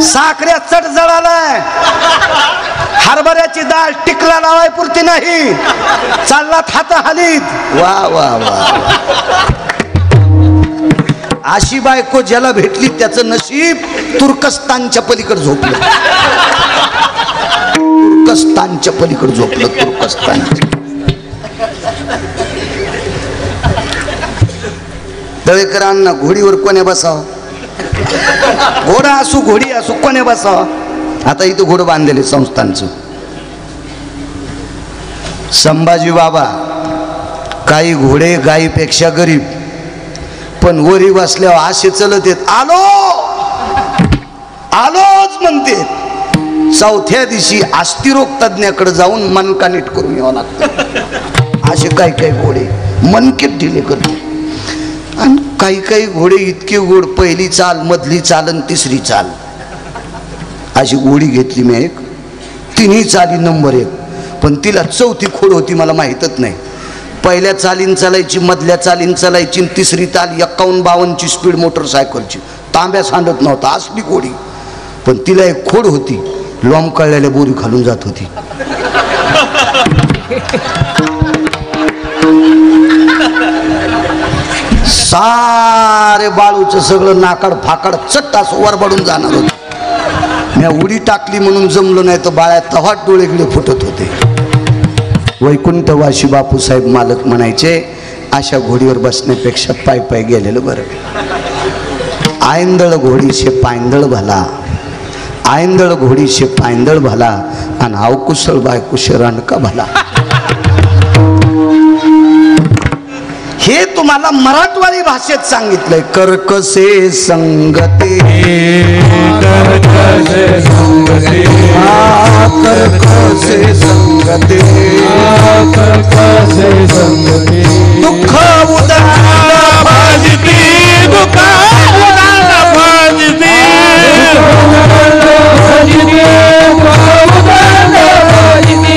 साखऱ्या चट जळालाय, हरभऱ्याची डाळ टिकला लावाय पुरती नाही, चाललात हात हालीत. वा वा वा. अशी बायको ज्याला भेटली त्याचं नशीब तुर्कस्तानच्या पलीकडे झोपलं. तुर्कस्तानच्या पलीकडे झोपलं. तुर्कस्तान. दळेकरांना घोडीवर कोण्या बसावं, घोडा असू घोडी असू कोण्या बसावं. आता इथं घोडं बांधलेले संस्थांचं. संभाजी बाबा, काही घोडे गायीपेक्षा गरीब, पण वरी बसल्यावर असे चलत येत, आलो आलोच म्हणते. 4थ्या दिवशी अस्थिरोग तज्ञाकडे जाऊन मनका नीट करून यावं लागतं. असे काही काही घोडे मनकेत ढिले करते. आणि काही काही घोडे इतके गोड, पहिली चाल, मधली चाल आणि तिसरी चाल. अशी घोडी घेतली मी एक, 3ही चाली नंबर 1, पण तिला 4थी खोड होती, मला माहीतच नाही. पहिल्या चालीन चालायची, मधल्या चालीन चालायची, तिसरी चाल 51-52ची स्पीड मोटरसायकलची. तांब्या सांडत नव्हता, असली घोडी. पण तिला एक खोड होती, लोंबकळलेल्या बोरी खालून जात होती. सारे बाळूचं सगळं नाकाड फाकाड चट्ट असं वरबडून जाणार होतं. मी उडी टाकली म्हणून जमलो नाही तर बाळ्या तव्हाच डोळे गिळे फुटत होते. वैकुंठवासी बापूसाहेब मालक म्हणायचे, अशा घोडीवर बसण्यापेक्षा पाय पाय गेलेलं बरं. आयंदळ घोडी शे पायंदळ भला, आयंदळ घोडी शे पायंदळ भला, आणि अवकुशळ बायकुशे रणका भला. हे तुम्हाला मराठवाडी भाषेत सांगितलंय. कर्कसे संगते, कर्कसे संगते, कर्कसे संगते, कर्कसे संगते. दुःख उदंड भाजती, दुःख उदंड भाजती, दुःख उदंड भाजती,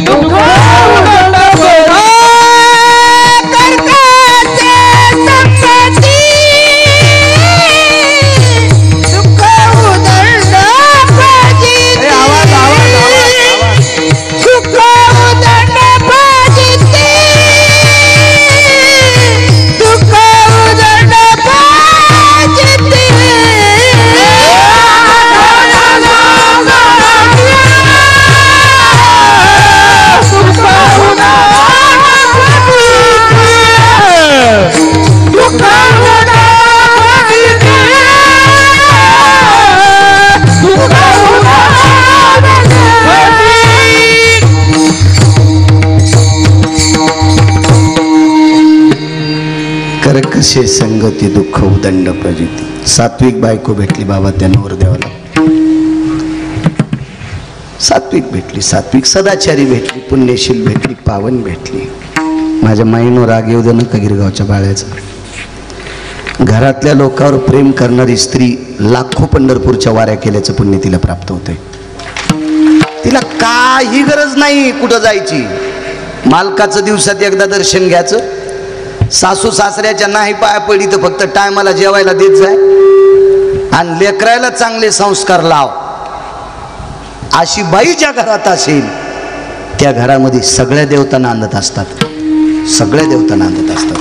दुःख कर कसे संगती दुःख उदंड प्रजिती. सात्विक बायको भेटली बाबा त्या नवरदेवाला. सात्विक भेटली, सात्विक सदाचारी भेटली, पुण्यशील भेटली, पावन भेटली. माझ्या माईनं राग येऊ दे नका गिरगावच्या बाळ्याचा. घरातल्या लोकांवर प्रेम करणारी स्त्री लाखो पंढरपूरच्या वाऱ्या केल्याचं पुण्य तिला प्राप्त होते. तिला काही गरज नाही कुठं जायची. मालकाचं दिवसात एकदा दर्शन घ्यायचं, सासू सासऱ्याच्या नाही पाया पडी तर फक्त टायमाला जेवायला देत जाय आणि लेकरायला चांगले संस्कार लाव. अशी बाई ज्या घरात असेल त्या घरामध्ये सगळ्या देवता नांदत असतात, सगळ्या देवता नांदत असतात.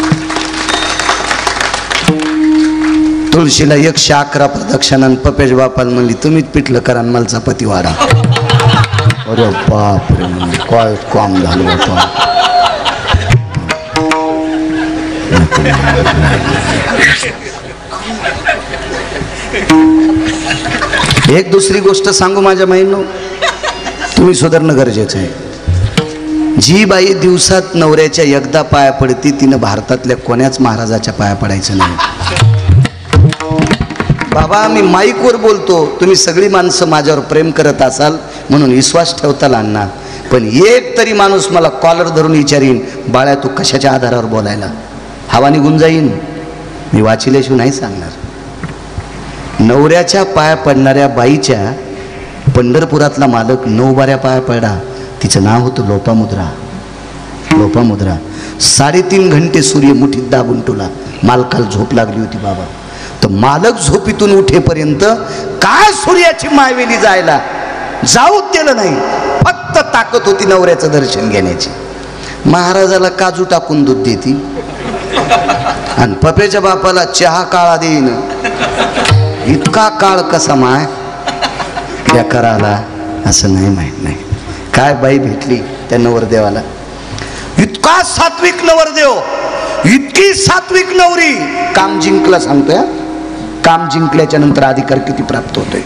तुळशीला 111 प्रदक्षिणा पपेश बापाला म्हणली तुम्हीच पिठलं करा मला चपाती वाढा. अरे बाप रे, म्हणजे काय काम झालं होतं. एक दुसरी गोष्ट सांगू माझ्या माईंनो, तुम्ही सुधारणं गरजेचं आहे. जी बाई दिवसात नवऱ्याच्या एकदा पाया पडती तिनं भारतातल्या कोण्याच महाराजाच्या पाया पडायचं नाही. बाबा मी माईकवर बोलतो, तुम्ही सगळी माणसं माझ्यावर प्रेम करत असाल म्हणून विश्वास ठेवताल अण्णा, पण एक तरी माणूस मला कॉलर धरून विचारीन बाळ्या तू कशाच्या आधारावर बोलायला, हवा निघून जाईन. मी वाचिल्याशिवाय नाही सांगणार. नवऱ्याच्या पाया पडणाऱ्या बाईच्या पंढरपुरातला मालक 9 बाऱ्या पाया पडा. तिचं नाव होतं लोपामुद्रा. लोपामुद्रा 3.5 घंटे सूर्य मुठीत दाबून ठेवला. मालकाला झोप लागली होती बाबा, तर मालक झोपीतून उठेपर्यंत काय सूर्याची मायवेली जायला जाऊ दिलं नाही. फक्त ताकद होती नवऱ्याचं दर्शन घेण्याची. महाराजाला काजू टाकून दूध देती आणि पपेच्या बापाला चहा काळा देईन. इतका काळ कसा माय त्या कराला असं नाही माहित नाही. काय बाई भेटली त्या नवरदेवाला, इतका सात्विक नवरदेव, इतकी सात्विक नवरी. काम जिंकला सांगतोय. काम जिंकल्याच्या नंतर अधिकार किती प्राप्त होतोय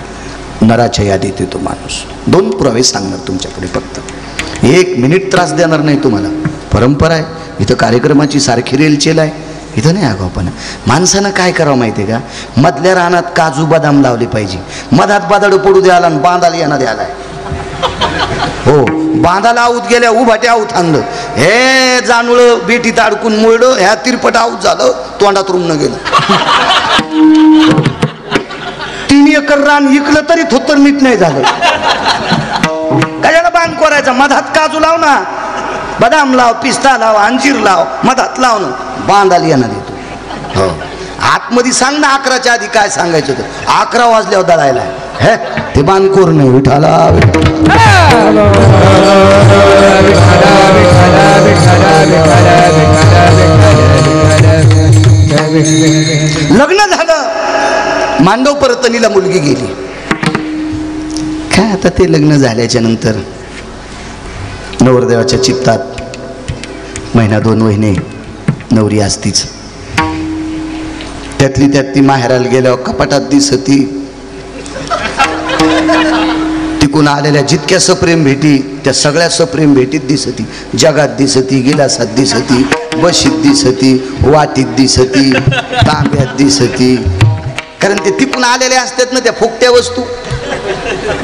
नराच्या यादीत येतो माणूस. 2 पुरावे सांगणार तुमच्या पुढे, फक्त 1 मिनिट त्रास देणार नाही तुम्हाला. परंपरा आहे इथं, कार्यक्रमाची सारखी रेलचेल आहे इथं, नाही आगाऊपण. माणसानं काय करावं माहिती आहे का, मधल्या रानात काजू बदाम लावले पाहिजे. मधात बादाड पडू द्याला आणि बांधाला यांना द्यायला. हो, बांधाला आऊत गेल्या उभाटे आऊत आणलं, हे जाणूळ बेटीत अडकून मुळलं, ह्या तिरपट आऊत झालं, तोंडात रुमणं गेलं. 3 एकर रान इकलं तरी थोत्तर नीट नाही झालं. कशाला बांध करायचा, मधात काजू लाव ना, बदाम लाव, पिस्ता लाव, अंजीर लाव, मधात लाव ना, बांधाला यांना देतो. हो, आतमध्ये सांग ना 11च्या आधी काय सांगायचं होतं. 11 वाजल्यावर दळायला हे ते बांधकोर नाही. विठाला लग्न झालं, मांडव परतनीला मुलगी गेली. काय आता ते लग्न झाल्याच्या नंतर नवरदेवाच्या चित्तात 1-2 महिने नवरी असतीच. त्यातली त्यात ती माहेराला गेल्यावर कपाटात दिसती. तिकून आलेल्या जितक्या सप्रेम भेटी त्या सगळ्या सप्रेम भेटीत दिसती. जगात दिसती, गिलासात दिसती, बशीत दिसती, वाटीत दिसती, तांब्यात दिसती. कारण ते तिकून आलेल्या असतात ना त्या फुकट्या वस्तू,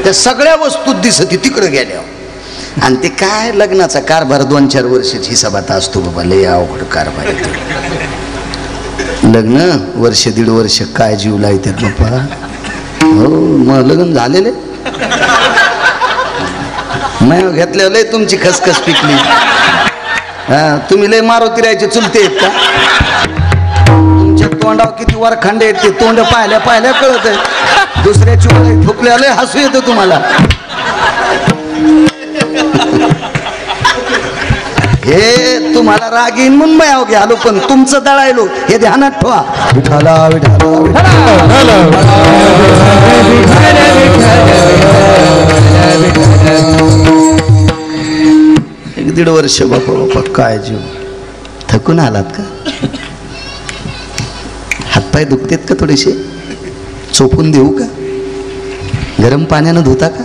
त्या सगळ्या वस्तूत दिसती तिकडं गेल्यावर. आणि ते काय लग्नाचा कारभार 2-4 वर्षाची हिसाबात असतो बाबा, लय अवघड कारभार. लग्न 1-1.5 वर्ष काय जीव लावतात बाप्पा. हो, मग लग्न झालेले मग घेतल्या लय तुमची खसखस पिकली. हा, तुम्ही लय मारुती राहायचे चुलते आहेत का? तुमच्या तोंडावर किती वरखांडे आहेत ते तोंड पाहिल्या पाहिल्या कळत आहे. दुसऱ्याची वळी ठोकल्या लय हसू येतं तुम्हाला. हे तुम्हाला राग येईन म्हणून मी अवघे आलो, पण तुमचं दळायलो हे ध्यानात ठेवा. विठाला विठाला एक 1.5 वर्ष बापा बापा काय जीव. थकून आलात का? हातपाय दुखतेत का थोडेसे? चोपून देऊ का? गरम पाण्यानं धुता का?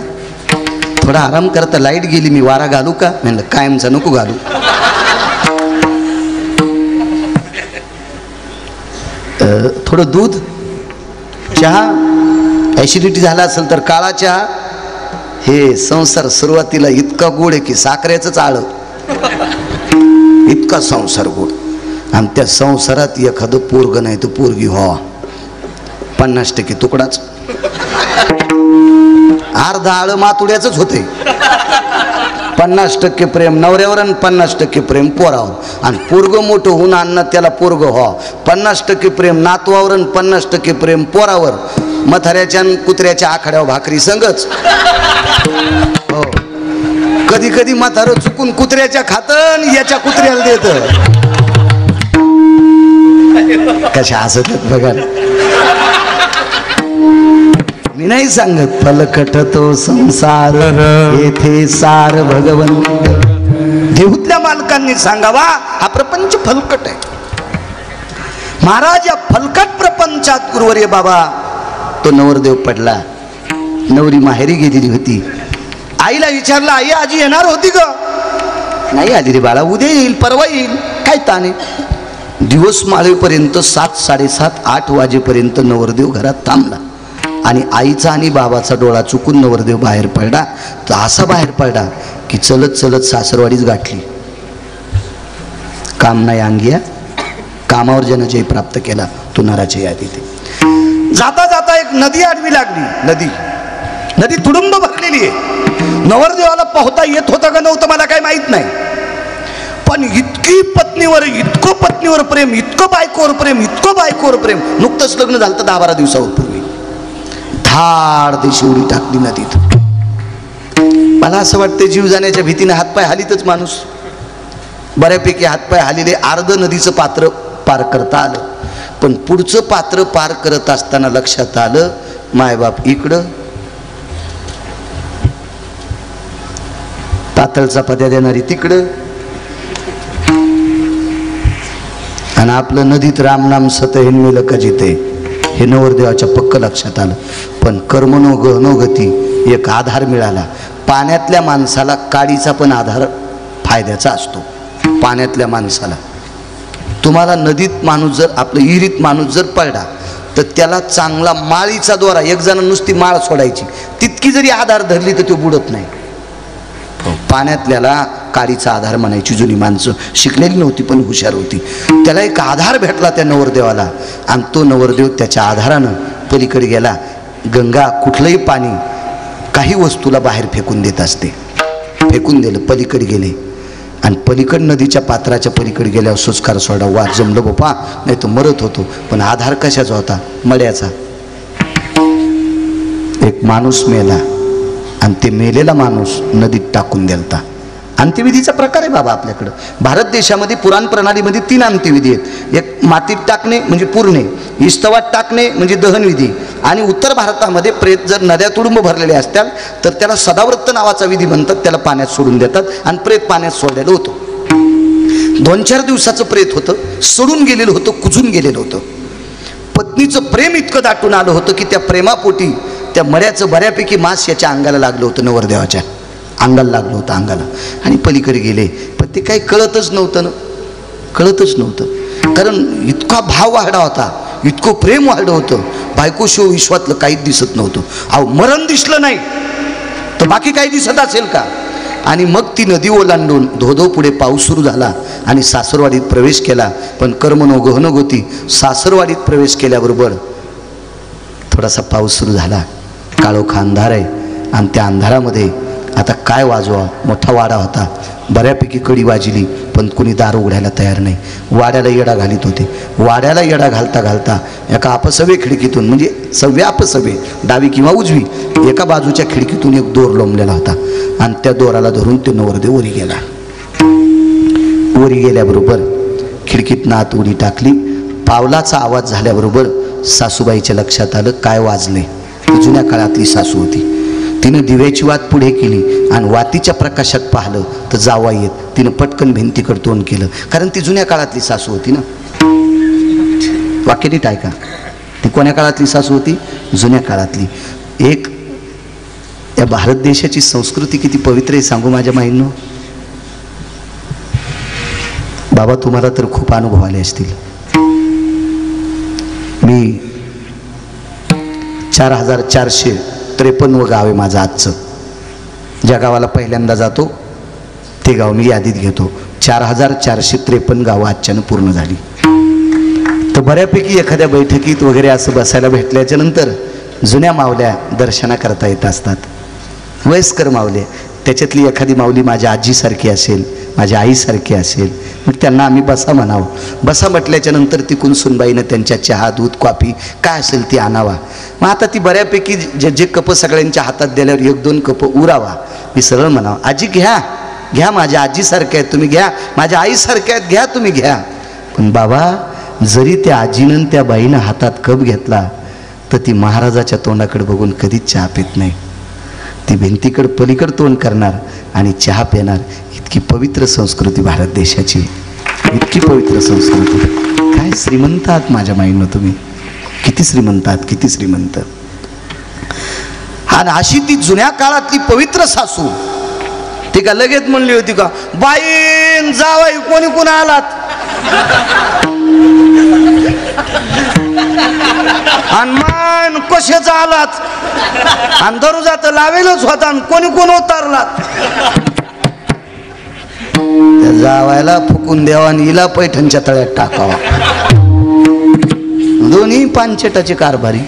थोडा आराम करता. लाईट गेली मी वारा घालू का? म्हणलं कायमचा नको घालू. थोडं दूध, चहा, ॲसिडिटी झाला असेल तर काळा चहा. हे संसार सुरुवातीला इतका गोड आहे की साखरेचंच आळं, इतका संसार गोड. आणि त्या संसारात एखादं पोरग नाही तर पोरगी व्हावा, 50% तुकडाच, अर्धा आळं मातुड्याच होते. 50% प्रेम नवऱ्यावर आणि 50% प्रेम पोरावर. आणि पोरग मोठं होऊन अन्न त्याला पोरग व्हावं, 50% प्रेम नातवावर आणि 50% प्रेम पोरावर. म्हाताऱ्याच्या आणि कुत्र्याच्या आखाड्यावर भाकरी संगच. हो, कधी कधी म्हातारं चुकून कुत्र्याच्या खातं याच्या कुत्र्याला देत. कशा हसत बघा. मी नाही सांगत फलकट तो संसार येथे सार भगवंत. देहूतल्या मालकांनी सांगावा हा प्रपंच फलकट आहे. महाराज या फलकट प्रपंचात गुरुवर्य बाबा तो नवरदेव पडला. नवरी माहेरी गेलेली होती. आईला विचारलं, आई आजी येणार होती ग? नाही आली रे बाळा, उद्या येईल, परवा येईल, काय ताने. दिवस माळेपर्यंत 7, 7:30, 8 वाजेपर्यंत नवरदेव घरात थांबला. आणि आईचा आणि बाबाचा डोळा चुकून नवरदेव बाहेर पडला. तर असा बाहेर पडला की चलत चलत सासरवाडीच गाठली. काम नाही अंगिया, कामावर ज्यानं जय प्राप्त केला तो नराच्या यादीत. जाता जाता एक नदी आडवी लागली. नदी तुडुंब भरलेली आहे. नवरदेवाला पोहता येत होतं का नव्हतं मला काही माहित नाही, पण इतकं पत्नीवर प्रेम, इतकं बायकोवर प्रेम, इतकं बायकोवर प्रेम. नुकतंच लग्न झालं तर 10-12 दिवसापूर्वी धाड देशी उडी टाकली नदीत. मला असं वाटतं जीव जाण्याच्या भीतीने हातपाय हालीतच माणूस. बऱ्यापैकी हातपाय हालिले. अर्ध नदीचं पात्र पार करता आलं, पण पुढचं पात्र पार करत असताना लक्षात आलं मायबाप इकडं, पातळ चपात्या देणारी तिकडं, आणि आपलं नदीत रामनाम सत हे मेलं का जिथे. हे नवरदेवाच्या पक्क लक्षात आलं. पण कर्मनो गहनो गती एक आधार मिळाला. पाण्यातल्या माणसाला काडीचा पण आधार फायद्याचा असतो. पाण्यातल्या माणसाला तुम्हाला नदीत माणूस जर, आपलं विहिरीत माणूस जर पडला तर त्याला चांगला माळीचा दोरा, एक जण नुसती माळ सोडायची, तितकी जरी आधार धरली तर तो बुडत नाही. पाण्यातल्याला काडीचा आधार म्हणायची जुनी माणसं. शिकलेली नव्हती पण हुशार होती. त्याला एक आधार भेटला त्या नवरदेवाला, आणि तो नवरदेव त्याच्या आधारानं पलीकडे गेला. गंगा कुठलंही पाणी काही वस्तूला बाहेर फेकून देत असते. फेकून दिलं, पलीकडे गेले. आणि पलीकड नदीच्या पात्राच्या पलीकडे गेल्यावर सुस्कार सोडा, वा जमलं बापा, नाही तर मरत होतो. पण आधार कशाचा होता? मड्याचा. एक माणूस मेला आणि ते मेलेला माणूस नदीत टाकून द्यालता. अंत्यविधीचा प्रकार आहे बाबा आपल्याकडं. भारत देशामध्ये पुराण प्रणालीमध्ये 3 अंत्यविधी आहेत. एक मातीत टाकणे म्हणजे पुरणे, इस्तवात टाकणे म्हणजे दहनविधी, आणि उत्तर भारतामध्ये प्रेत जर नद्या तुडुंब भरलेल्या असतात तर त्याला सदाव्रत नावाचा विधी म्हणतात. त्याला पाण्यात सोडून देतात आणि प्रेत पाण्यात सोडलेलं होतं. 2-4 दिवसाचं प्रेत होतं, सोडून गेलेलं होतं, कुजून गेलेलं होतं. पत्नीचं प्रेम इतकं दाटून आलं होतं की त्या प्रेमापोटी त्या मड्याचं बऱ्यापैकी मांस याच्या अंगाला लागलं होतं, नवरदेवाच्या अंगाला लागलं होतं अंगाला. आणि पलीकडे गेले. पण ते काही कळतच नव्हतं ना, कळतच नव्हतं. कारण इतका भाव वाढला होता, इतकं प्रेम वाढलं होतं. बायकोशिव विश्वातलं काहीच दिसत नव्हतं. अहो मरण दिसलं नाही तर बाकी काही दिसत असेल का? आणि मग ती नदी ओलांडून धोधो पुढे पाऊस सुरू झाला आणि सासरवाडीत प्रवेश केला. पण कर्मनो गहनो गती. सासरवाडीत प्रवेश केल्याबरोबर थोडासा पाऊस सुरू झाला. काळोखा अंधार आहे आणि त्या अंधारामध्ये आता काय वाजवा. मोठा वाडा होता, बऱ्यापैकी कडी वाजली, पण कुणी दार उघडायला तयार नाही. वाड्याला येडा घालीत होते. वाड्याला येडा घालता घालता एका अपसवे खिडकीतून, म्हणजे सव्या अपसवे, डावी किंवा उजवी, एका बाजूच्या खिडकीतून एक दोर लोंबलेला होता. आणि त्या दोराला धरून ते नवरदेव वरी गेला. वरी गेल्याबरोबर खिडकीतनं आत उडी टाकली. पावलाचा आवाज झाल्याबरोबर सासूबाईच्या लक्षात आलं काय वाजले. ती जुन्या काळातली सासू होती. तिनं दिव्याची वात पुढे केली आणि वातीच्या प्रकाशात पाहिलं तर जावा येत. तिनं पटकन भिंतीकडे तोंड केलं, कारण ती जुन्या काळातली सासू होती ना. वाक्य नीट ऐका, ती कोण्या काळातली सासू होती? जुन्या काळातली. एक या भारत देशाची संस्कृती किती पवित्र आहे सांगू माझ्या माईंनो. बाबा तुम्हाला तर खूप अनुभव आले असतील. मी 4453 गाव आहे माझं आजचं. ज्या गावाला पहिल्यांदा जातो ते गाव मी यादीत घेतो. 4453 गावं आजच्यानं पूर्ण झाली. तर बऱ्यापैकी एखाद्या बैठकीत वगैरे असं बसायला भेटल्याच्या नंतर जुन्या माऊल्या दर्शना करता येत असतात. वयस्कर माऊले, त्याच्यातली एखादी माऊली माझ्या आजीसारखी असेल, माझ्या आईसारखी असेल, मग त्यांना आम्ही बसा म्हणावं. बसा म्हटल्याच्या नंतर तिकून सुनबाईनं त्यांच्या चहा दूध कॉफी काय असेल ती आणावा. मग आता ती बऱ्यापैकी जे कप सगळ्यांच्या हातात दिल्यावर 1-2 कप उरावा. मी सरळ म्हणावं, आजी घ्या घ्या, माझ्या आजीसारख्या आहेत तुम्ही घ्या, माझ्या आईसारख्या आहेत घ्या तुम्ही घ्या. पण बाबा, जरी त्या आजीनं त्या बाईनं हातात कप घेतला तर ती महाराजाच्या तोंडाकडे बघून कधीच चहा पित नाही. ती भिंतीकडे पलीकडे तोंड करणार आणि चहा पिणार. इतकी पवित्र संस्कृती भारत देशाची, इतकी पवित्र संस्कृती. काय श्रीमंत आहात माझ्या माईनं तुम्ही, किती श्रीमंत आहात, किती श्रीमंत. आणि अशी ती जुन्या काळातली पवित्र सासू ती का लगेच म्हणली होती का, बाईन जावाई कोणी कोण आलात आणि मान कशाचा आलात आणि दरोजा तर लावेलच होता आणि कोणी कोण उतारलात. त्या जावायला फुकून द्यावा आणि हिला पैठणच्या तळ्यात टाकावा. दोन्ही पानचटाची कारभारी.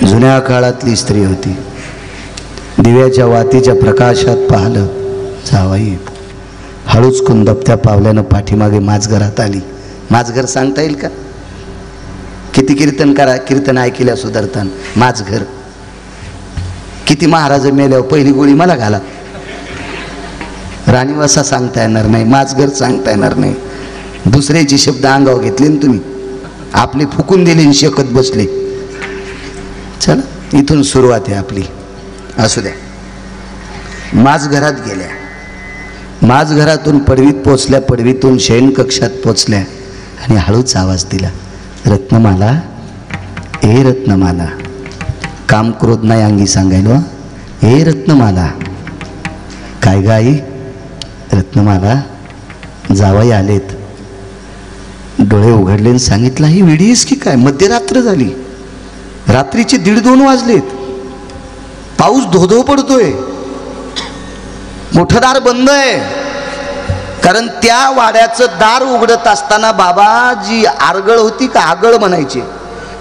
जुन्या काळातली स्त्री होती. दिव्याच्या वातीच्या प्रकाशात पाहिलं, जावाई हळूच कुंदपत्या पावल्यानं पाठीमागे माझघरात आली. माझघर सांगता येईल का? किती कीर्तन करा, कीर्तन ऐकल्या सुधारतान. माझघर किती महाराज मेल्यावर पहिली गोळी मला घाला. राणीवासा सांगता येणार नाही, माझघर सांगता येणार नाही. दुसऱ्याचे शब्द अंगावर घेतले ना तुम्ही, आपले फुकून दिले शेकत बसले. चला इथून सुरुवात आहे आपली. असू द्या. माझघरात गेल्या. माझघरातून पडवीत पोचल्या, पडवीतून शयन कक्षात पोचल्या आणि हळूच आवाज दिला, रत्नमाला, ए रत्नमाला. काम क्रोध नाही अंगी सांगायलो, ए रत्नमाला. काय गाई? रत्नमाला, जावाई आलेत. डोळे उघडले आणि सांगितलं, ही वेडीस की काय? मध्यरात्र झाली, रात्रीचे 1:30-2 वाजलेत. पाऊस धोधो पडतोय, मोठं दार बंद आहे. कारण त्या वाड्याचं दार उघडत असताना बाबा जी आरगळ होती का आगळ म्हणायची,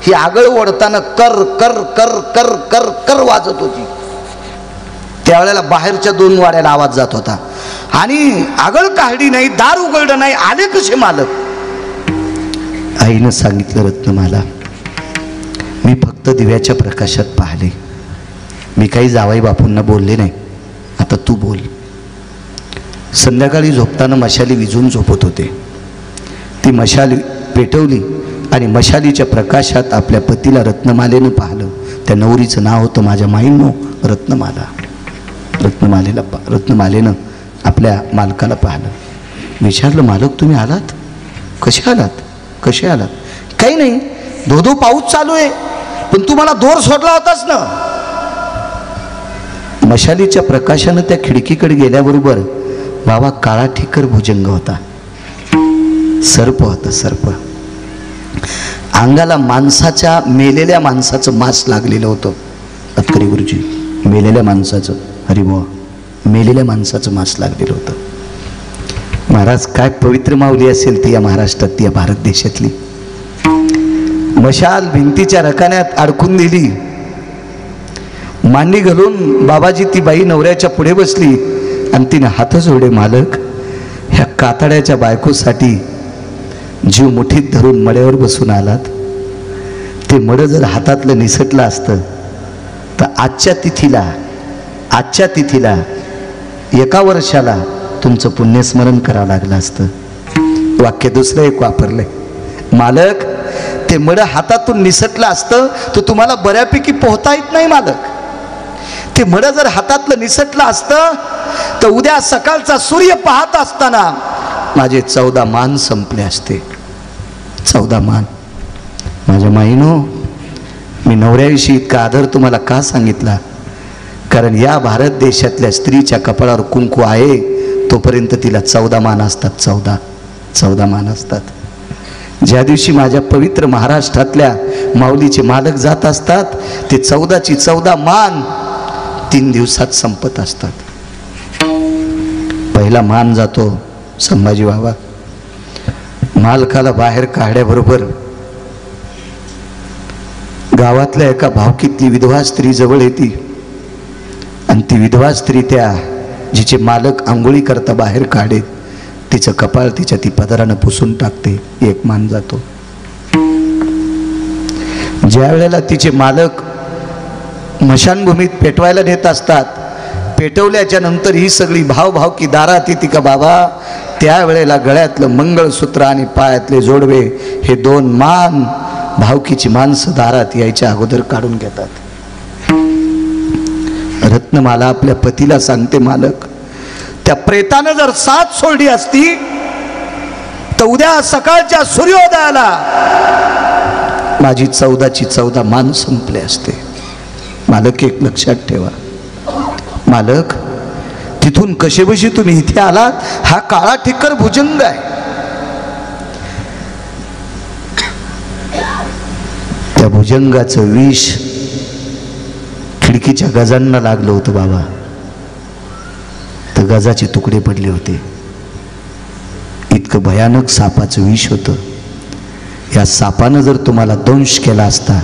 ही आगळ ओढताना कर कर कर कर कर कर वाजत होती. त्यावेळेला बाहेरच्या 2 वाड्याला आवाज जात होता आणि आगळ काढली नाही, दार उघडलं नाही. आले कसे मालक? आईनं सांगितलं, रत्नमाला, मी फक्त दिव्याच्या प्रकाशात पाहिले, मी काही जावाई बापूंना बोलले नाही. आता तू बोल. संध्याकाळी झोपताना मशाली विझून झोपत होते. ती मशाली पेटवली आणि मशालीच्या प्रकाशात आपल्या पतीला रत्नमालेनं पाहिलं. त्या नवरीचं नाव होतं माझ्या माईंनो रत्नमाला. रत्नमालेनं आपल्या मालकाला पाहिलं. विचारलं, मालक तुम्ही आलात? कसे आलात? कसे आलात? काही नाही, धोधो पाऊस चालू आहे, पण तू मला दोर सोडला होतास ना. मशालीच्या प्रकाशानं त्या खिडकीकडे गेल्याबरोबर बाबा काळा ठिकर भुजंग होता. सर्प होता, सर्प. अंगाला माणसाच्या, मेलेल्या माणसाचं मांस लागलेलं होतं. अतकरी गुरुजी, मेलेल्या माणसाचं, अरे बुवा, मेलेल्या माणसाचं मांस लागलेलं होतं. महाराज, काय पवित्र माऊली असेल ती या महाराष्ट्रात, या भारत देशातली. मशाल भिंतीच्या रकान्यात अडकून दिली. मांडी घालून बाबाजी ती बाई नवऱ्याच्या पुढे बसली आणि तिने हात जोडले, मालक, ह्या कातड्याच्या बायकोसाठी जीव मुठीत धरून मड्यावर बसून आलात. ते मड जर हातातलं निसटलं असतं तर आजच्या तिथीला 1 वर्षाला तुमचं पुण्यस्मरण करावं लागलं असतं. वाक्य दुसरं एक वापरलंय, मालक, ते मड हातातून निसटलं असतं तर तुम्हाला बऱ्यापैकी पोहता येत नाही मालक. ते मड जर हातातलं निसटलं असतं तर उद्या सकाळचा सूर्य पाहत असताना माझे 14 मान संपले असते. 14 मान. माझ्या माईनो, मी नवऱ्याविषयी इतका आदर तुम्हाला का सांगितला? कारण या भारत देशातल्या स्त्रीच्या कपाळावर कुंकू आहे तोपर्यंत तिला 14 मान असतात. 14 मान असतात. ज्या दिवशी माझ्या पवित्र महाराष्ट्रातल्या माऊलीचे मालक जात असतात, ते 14ची 14 मान 3 दिवसात संपत असतात. पहिला मान जातो संभाजी बाबा. मालकाला बाहेर काढल्याबरोबर गावातल्या एका भावकीतली विधवा स्त्री जवळ येते आणि ती विधवा स्त्री त्या जिचे मालक आंघोळी करता बाहेर काढे, तिचं कपाळ तिच्या ती पदरानं पुसून टाकते. एक मान जातो. ज्या वेळेला तिचे मालक मशानभूमीत पेटवायला नेत असतात, पेटवल्याच्या नंतर ही सगळी भावभावकी दारात येते का बाबा, त्यावेळेला गळ्यातलं मंगळसूत्र आणि पायातले जोडवे हे 2 मान भावकीची माणसं दारात यायच्या अगोदर काढून घेतात. रत्नमाला आपल्या पतीला सांगते, मालक त्या प्रेतानं जर साथ सोडली असती तर उद्या सकाळच्या सूर्योदयाला माझी 14ची 14 मान संपले असते. मालक एक लक्षात ठेवा, मालक तिथून कशेबशी तुम्ही इथे आलात, हा काळा ठिक्कर भुजंग आहे. त्या भुजंगाचं विष खिडकीच्या गजांना लागलं होतं बाबा. तर गजाचे तुकडे पडले होते. इतकं भयानक सापाचं विष होतं. या सापानं जर तुम्हाला दंश केला असता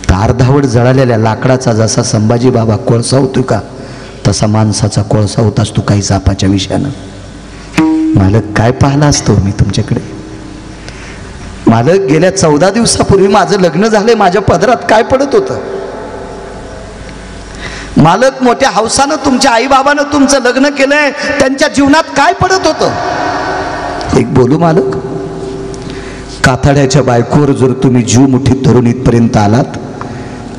तर अर्धावट जळालेल्या लाकडाचा जसा संभाजी बाबा कोळसा होतो का, तसा माणसाचा कोळसा होतास तू काही सापाच्या विषयानं. मालक काय पाहिला असतो मी तुमच्याकडे. मालक गेल्या 14 दिवसापूर्वी माझं लग्न झालंय, माझ्या पदरात काय पडत होतं. मालक मोठ्या हौसानं तुमच्या आईबाबानं तुमचं लग्न केलंय, त्यांच्या जीवनात काय पडत होतं. एक बोलू मालक, काथाड्याच्या बायकोवर जर तुम्ही जीव मुठीत धरून इथपर्यंत आलात,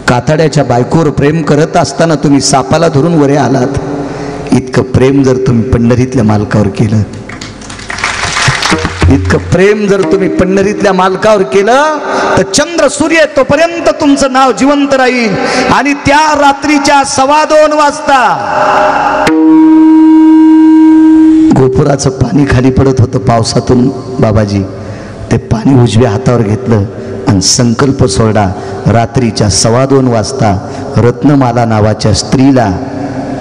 काथाड्याच्या बायकोवर प्रेम करत असताना तुम्ही सापाला धरून वरे आलात, इतकं प्रेम जर तुम्ही पंढरीतल्या मालकावर केलं, इतकं प्रेम जर तुम्ही पंढरीतल्या मालकावर केलं तर चंद्र सूर्य तोपर्यंत तुमचं नाव जिवंत राहील. आणि त्या रात्रीच्या 2:15 वाजता गोपुराचं पाणी खाली पडत होतं पावसातून. बाबाजी ते पाणी उजव्या हातावर घेतलं आणि संकल्प सोडा. रात्रीच्या 2:15 वाजता रत्नमाला नावाच्या स्त्रीला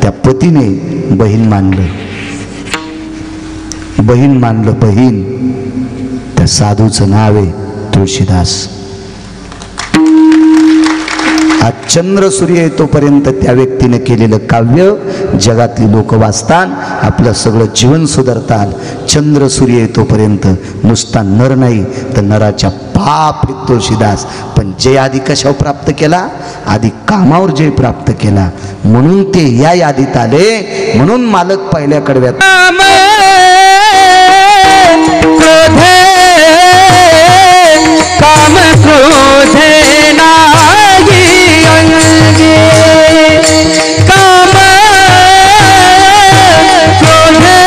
त्या पतीने बहीण मानलं. बहीण मानलं. बहीण त्या साधूचं नाव आहे तुळशीदास. आज चंद्र सूर्य येतोपर्यंत त्या व्यक्तीने केलेलं काव्य जगातली लोक वाचतात, आपलं सगळं जीवन सुधारतात. चंद्र सूर्य येतोपर्यंत नुसता नर नाही तर नराच्या पाप तुळशीदास. पण जय आधी कशावर प्राप्त केला, आधी कामावर जय प्राप्त केला, म्हणून ते या यादीत आले. म्हणून मालक पहिल्या कडव्यात काम क्रोधे नाही अंगे, काम क्रोधे,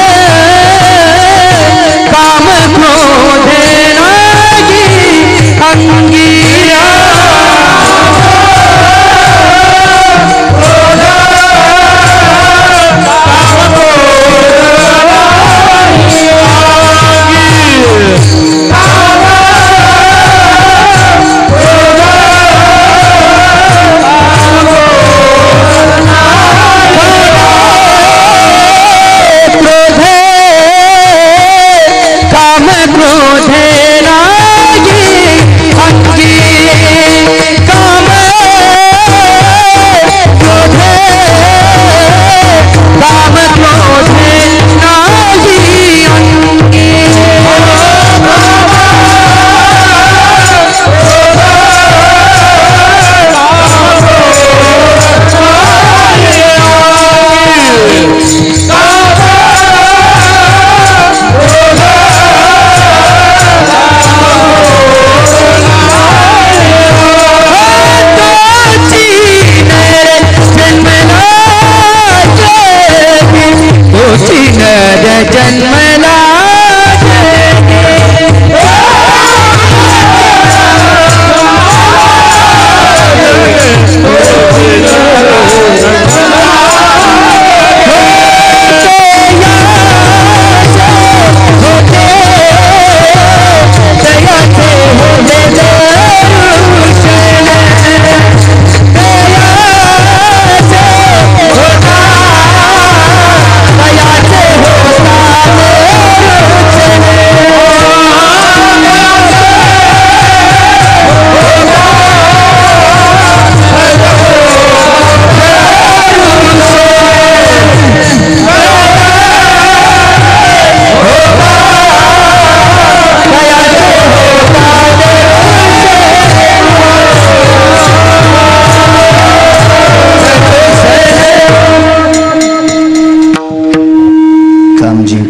काम क्रोधे नाही अंगी. काम क्रोध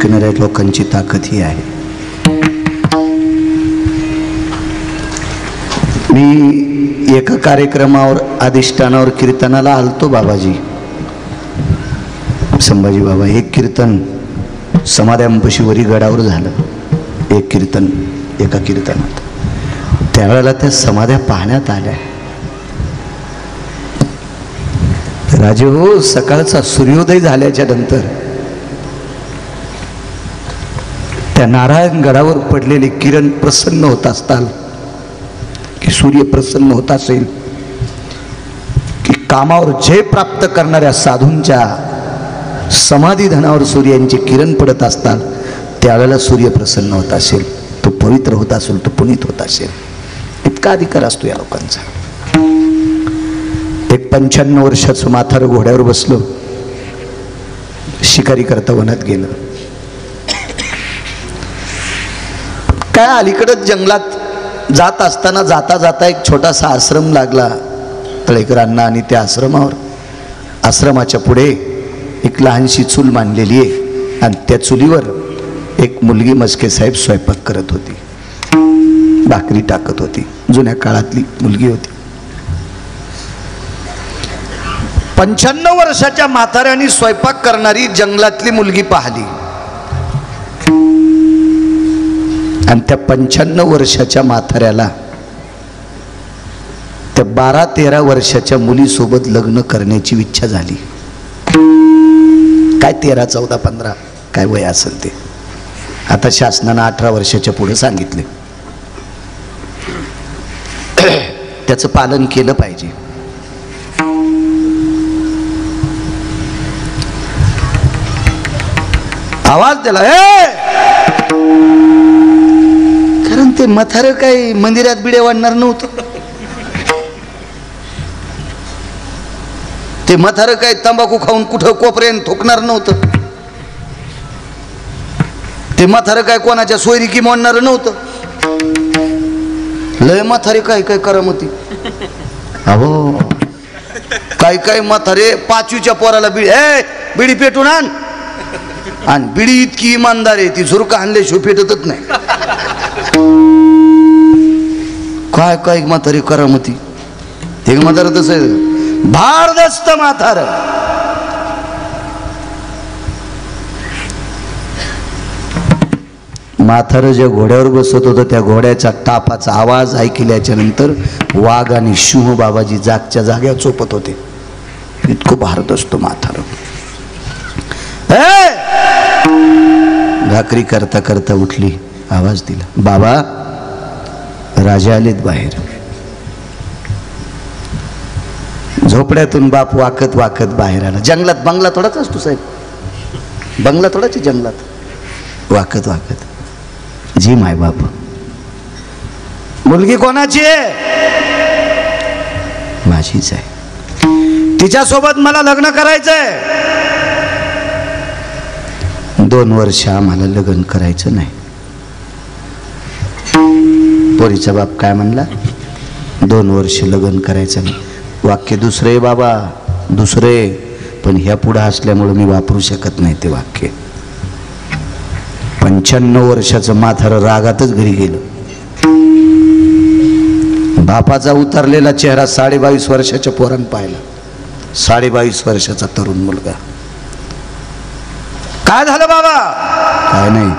जिंकणाऱ्या लोकांची ताकद ही आहे. मी एका कार्यक्रमावर अधिष्ठानावर कीर्तनाला आलतो बाबाजी संभाजी बाबा. एक कीर्तन समाध्यांपाशी वरी गडावर झालं, एक कीर्तन एका कीर्तनात. त्यावेळेला त्या समाध्या पाहण्यात आल्या. राजे हो, सकाळचा सूर्योदय झाल्याच्या नंतर त्या नारायण गडावर पडलेले किरण प्रसन्न होत असताल की सूर्य प्रसन्न होत असेल की कामावर जय प्राप्त करणाऱ्या साधूंच्या समाधी धनावर सूर्यांचे किरण पडत असतात, त्यावेळेला सूर्य प्रसन्न होत असेल, तो पवित्र होत असेल, तो पुनीत होत असेल. इतका अधिकार असतो या लोकांचा. एक 95 वर्षाचं म्हातारं घोड्यावर बसलो, शिकारी करता वनात गेलं. काय अलीकडच जंगलात जात असताना जाता जाता एक छोटासा आश्रम लागला तळेकरांना, आणि त्या आश्रमाच्या पुढे एक लहानशी चूल मांडलेली आहे, आणि त्या चुलीवर एक मुलगी मस्के साहेब स्वयंपाक करत होती, भाकरी टाकत होती. जुन्या काळातली मुलगी होती. 95 वर्षाच्या म्हाताऱ्याने स्वयंपाक करणारी जंगलातली मुलगी पाहिली, आणि त्या 95 वर्षाच्या म्हाताऱ्याला त्या 12-13 वर्षाच्या मुलीसोबत लग्न करण्याची इच्छा झाली. काय 13, 14, 15 काय वय असेल ते. आता शासनानं 18 वर्षाच्या पुढे सांगितले. त्याचं पालन केलं पाहिजे. आवाज दिला, कारण ते म्हातारं काही मंदिरात बिडे वाढणार नव्हतं. ते म्हातारं काही तंबाखू खाऊन कुठं कोपऱ्यान थुकणार नव्हतं. ते म्हातारं काय कोणाच्या सोयरीकी मोडणार नव्हतं. लय म्हातारे काय काय करामती. अहो काय म्हातारे 5वीच्या पोराला बिडी पेटून आण, आणि बिडी इतकी इमानदार आहे ती झुरका आणल्याशिवाय पेटतच नाही. काय म्हातारे करामती. हे म्हातार तसं भारदस्त म्हातार. म्हातारं ज्या घोड्यावर बसत होतं त्या घोड्याच्या टापाचा आवाज ऐकल्याच्या नंतर वाघ आणि सिंह बाबाजी जागच्या जाग्यावर चोपत होते. इतकं भारत असतो म्हातारं. भाकरी करता करता उठली, आवाज दिला, बाबा राजा आलेत बाहेर. झोपड्यातून बाप वाकत वाकत बाहेर आला. जंगलात बंगला थोडाच असतो साहेब, बंगला थोडाच आहे जंगलात. वाकत वाकत, जी माय बाप. मुलगी कोणाची आहे? माझीच आहे. तिच्यासोबत मला लग्न करायचंय. 2 वर्ष आम्हाला लग्न करायचं नाही. पोरीचा बाप काय म्हणला? 2 वर्ष लग्न करायचं नाही. वाक्य दुसरे बाबा, दुसरे, पण ह्या पुढे असल्यामुळे मी वापरू शकत नाही ते वाक्य. 95 वर्षाचं म्हातारं रागातच घरी गेलं. बापाचा उतरलेला चेहरा 22.5 वर्षाच्या पोरानं पाहिला. 22.5 वर्षाचा तरुण मुलगा. काय झालं बाबा? काय नाही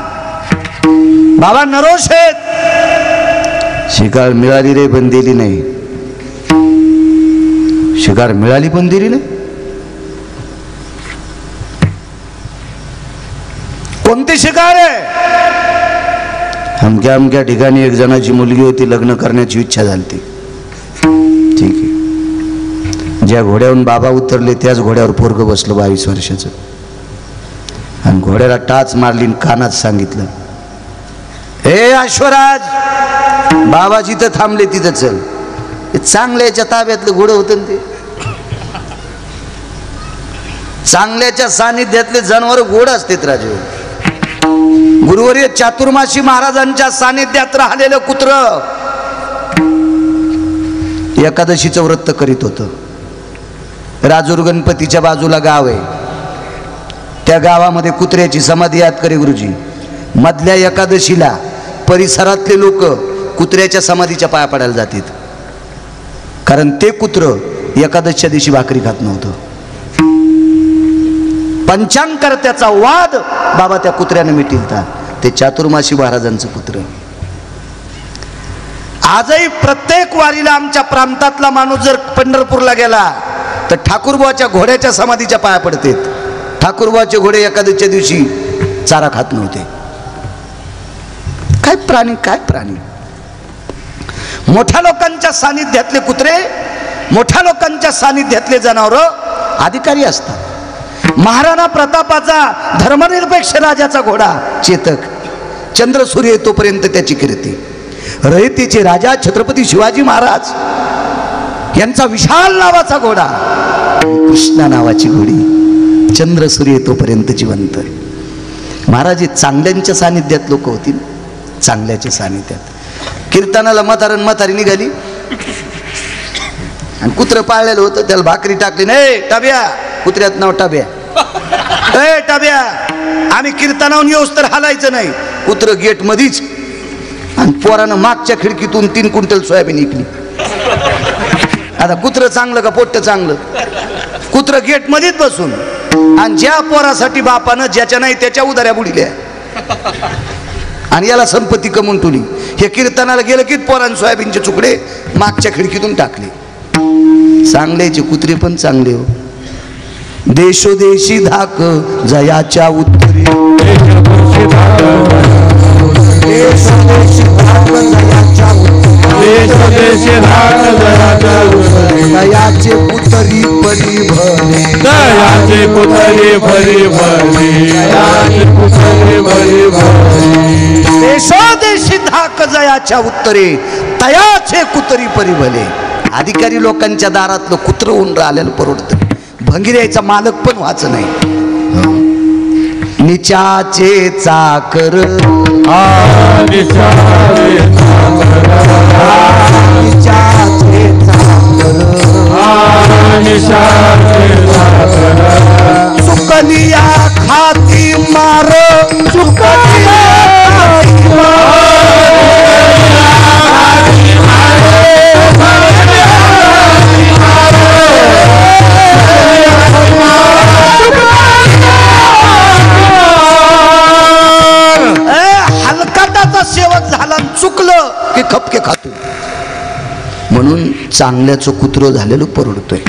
बाबा, नरोश आहेत. शिकार मिळाली रे, पण दिली नाही. शिकार मिळाली पण दिली नाही. कोणती शिकार आहे? अमक्या अमक्या ठिकाणी एक जणाची मुलगी होती, लग्न करण्याची इच्छा झाली. ठीक आहे. ज्या घोड्यावरून बाबा उतरले त्याच घोड्यावर पोरग बसलं 22 वर्षाचं, आणि घोड्याला टाच मारली, कानात सांगितलं, हे अश्वराज, बाबा जिथं थांबले तिथं चल. चांगल्याच्या ताब्यातलं घोडं होतं ते. चांगल्याच्या सानिध्यातले जनावर गोड असतात राजू. गुरुवर्य चातुर्मासी महाराजांच्या सानिध्यात राहिलेलं कुत्र एकादशीचं व्रत करीत होतं. राजूर गणपतीच्या बाजूला गाव आहे. त्या गावामध्ये कुत्र्याची समाधी याद करे गुरुजी. मधल्या एकादशीला परिसरातले लोक कुत्र्याच्या समाधीच्या पाया पडायला जातात, कारण ते कुत्र एकादशीच्या दिवशी भाकरी खात नव्हतं. पंचांगकर्त्याचा वाद बाबा त्या कुत्र्याने मिटिलता. ते चातुर्मासी महाराजांचं कुत्र. आजही प्रत्येक वारीला आमच्या प्रांतातला माणूस जर पंढरपूरला गेला तर ठाकूरबाच्या घोड्याच्या समाधीच्या पाया पडते. ठाकूरबाचे घोडे एकादशीच्या दिवशी चारा खात नव्हते. काय प्राणी, काय प्राणी. मोठ्या लोकांच्या सानिध्यातले कुत्रे, मोठ्या लोकांच्या सानिध्यातले जनावरं अधिकारी असतात. महाराणा प्रतापाचा धर्मनिरपेक्ष राजाचा घोडा चेतक चंद्र सूर्य येतोपर्यंत त्याची कीर्ती. रयतेचे राजा छत्रपती शिवाजी महाराज यांचा विशाल नावाचा घोडा, कृष्णा नावाची घोडी चंद्र सूर्य येतोपर्यंत जिवंत. महाराज चांगल्यांच्या सानिध्यात लोक होतील, चांगल्याच्या सानिध्यात. कीर्तनाला म्हातारी निघाली आणि कुत्र पाळलेलं होतं, त्याला भाकरी टाकली. नाही टाब्या, कुत्र्यात नाव टाब्या. ए टाब्या, आम्ही कीर्तनावून येऊस तर हालायचं नाही. कुत्र गेट मधीच आणि पोरानं मागच्या खिडकीतून 3 क्विंटल सोयाबीन इकली. आता कुत्र चांगलं का पोट्ट चांगलं? कुत्र गेट मध्येच बसून, आणि ज्या पोरासाठी बापानं ज्याच्या नाही त्याच्या उदाऱ्या बुडिल्या आणि याला संपत्ती कमवून ठेवली. हे कीर्तनाला गेलं की पोरान सोयाबीनचे तुकडे मागच्या खिडकीतून टाकले. चांगल्याचे कुत्रे पण चांगले हो. देशोदेशी धाक जयाच्या उत्तरी, देशोदेशी धाक जयाच्या दयाचे पुतरी परी भरे, दयाचे पुतरी भरी भरी, दयाचे पुतरी भरी भरी. देशोदेशी धाक जयाच्या उत्तरे, तयाचे कुतरी परी भले. अधिकारी लोकांच्या दारातलं कुत्र होऊन राहिलेलं परवडतं. भंगिऱ्याचा मालक पण व्हायचं नाही. निचाचे चाकर, निचाचे चाकर, चुकलिया खाती मार, चुकलिया खाती हलकाटाचा सेवक झाला, चुकलं की खपके खातो. म्हणून चांगल्याचं कुत्र झालेलं परवडतोय.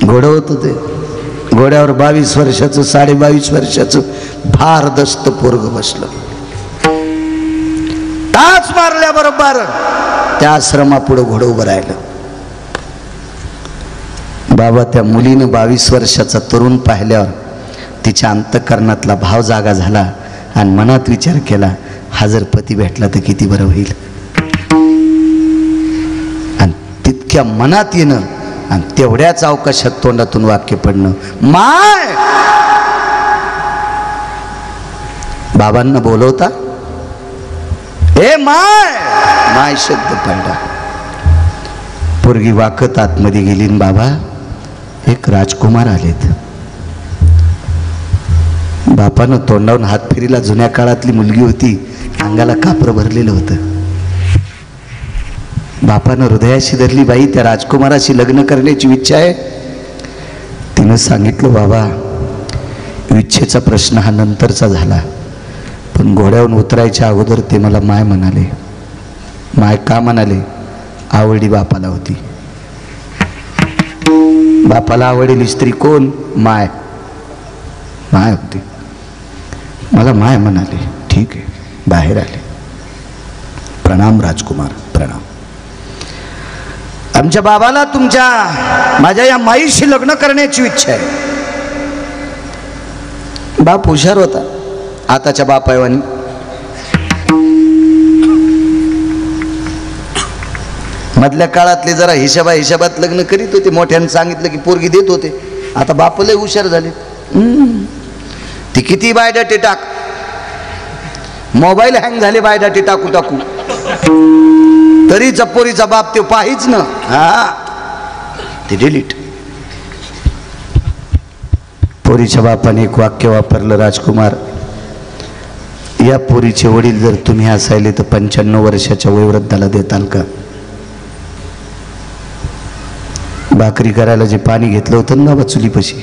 घोडं होतं ते, घोड्यावर 22 वर्षाचं 22.5 वर्षाचं भारदस्त पोरग बसलं. टाच मारल्याबरोबर त्या आश्रमापुढं घोडं उभं राहिलं. बाबा त्या मुलीनं 22 वर्षाचा तरुण पाहिल्यावर तिच्या अंतःकरणातला भाव जागा झाला आणि मनात विचार केला, हा जर पती भेटला तर किती बरं होईल. आणि तितक्या मनात येणं आणि तेवढ्याच अवकाशात तोंडातून वाक्य पडणं, माय. बाबांना बोलवता, ए माय, माय शब्द पडला. पोरगी वाकत आतमध्ये गेली. बाबा, एक राजकुमार आलेत. बापानं तोंडावून हात फिरीला. जुन्या काळातली मुलगी होती, अंगाला कापरं भरलेलं होतं. बापानं हृदयाशी धरली, बाई त्या राजकुमाराशी लग्न करण्याची इच्छा आहे. तिनं सांगितलं, बाबा इच्छेचा प्रश्न हा नंतरचा झाला, पण घोड्यावरून उतरायच्या अगोदर ते मला माय म्हणाले. माय का म्हणाले? आवडी बापाला होती. बापाला आवडलेली स्त्री कोण? माय. माय होती. मला माय म्हणाले. ठीक आहे, बाहेर आले. प्रणाम राजकुमार, प्रणाम. आमच्या बाबाला माझ्या या माईशी लग्न करण्याची इच्छा आहे. बाप हुशार होता, आताच्या बापायवानी. मधल्या काळातले जरा हिशोबात लग्न करीत होते. मोठ्यानं सांगितलं की पोरगी देत होते. आता बाप लय हुशार झाले. ती किती बायोडाटे टाक, मोबाईल हँग झाले बायोडाटे टाकू टाकू, तरी चपोरीचा बाप ते पाहिच ना. हा, ते डिलीट. पोरीच्या बापाने एक वाक्य वापरलं, राजकुमार या पोरीचे वडील जर तुम्ही असायले तर 95 वर्षाच्या वयोवृद्धाला देताल का? भाकरी करायला जे पाणी घेतलं होतं ना बाबा चुलीपाशी,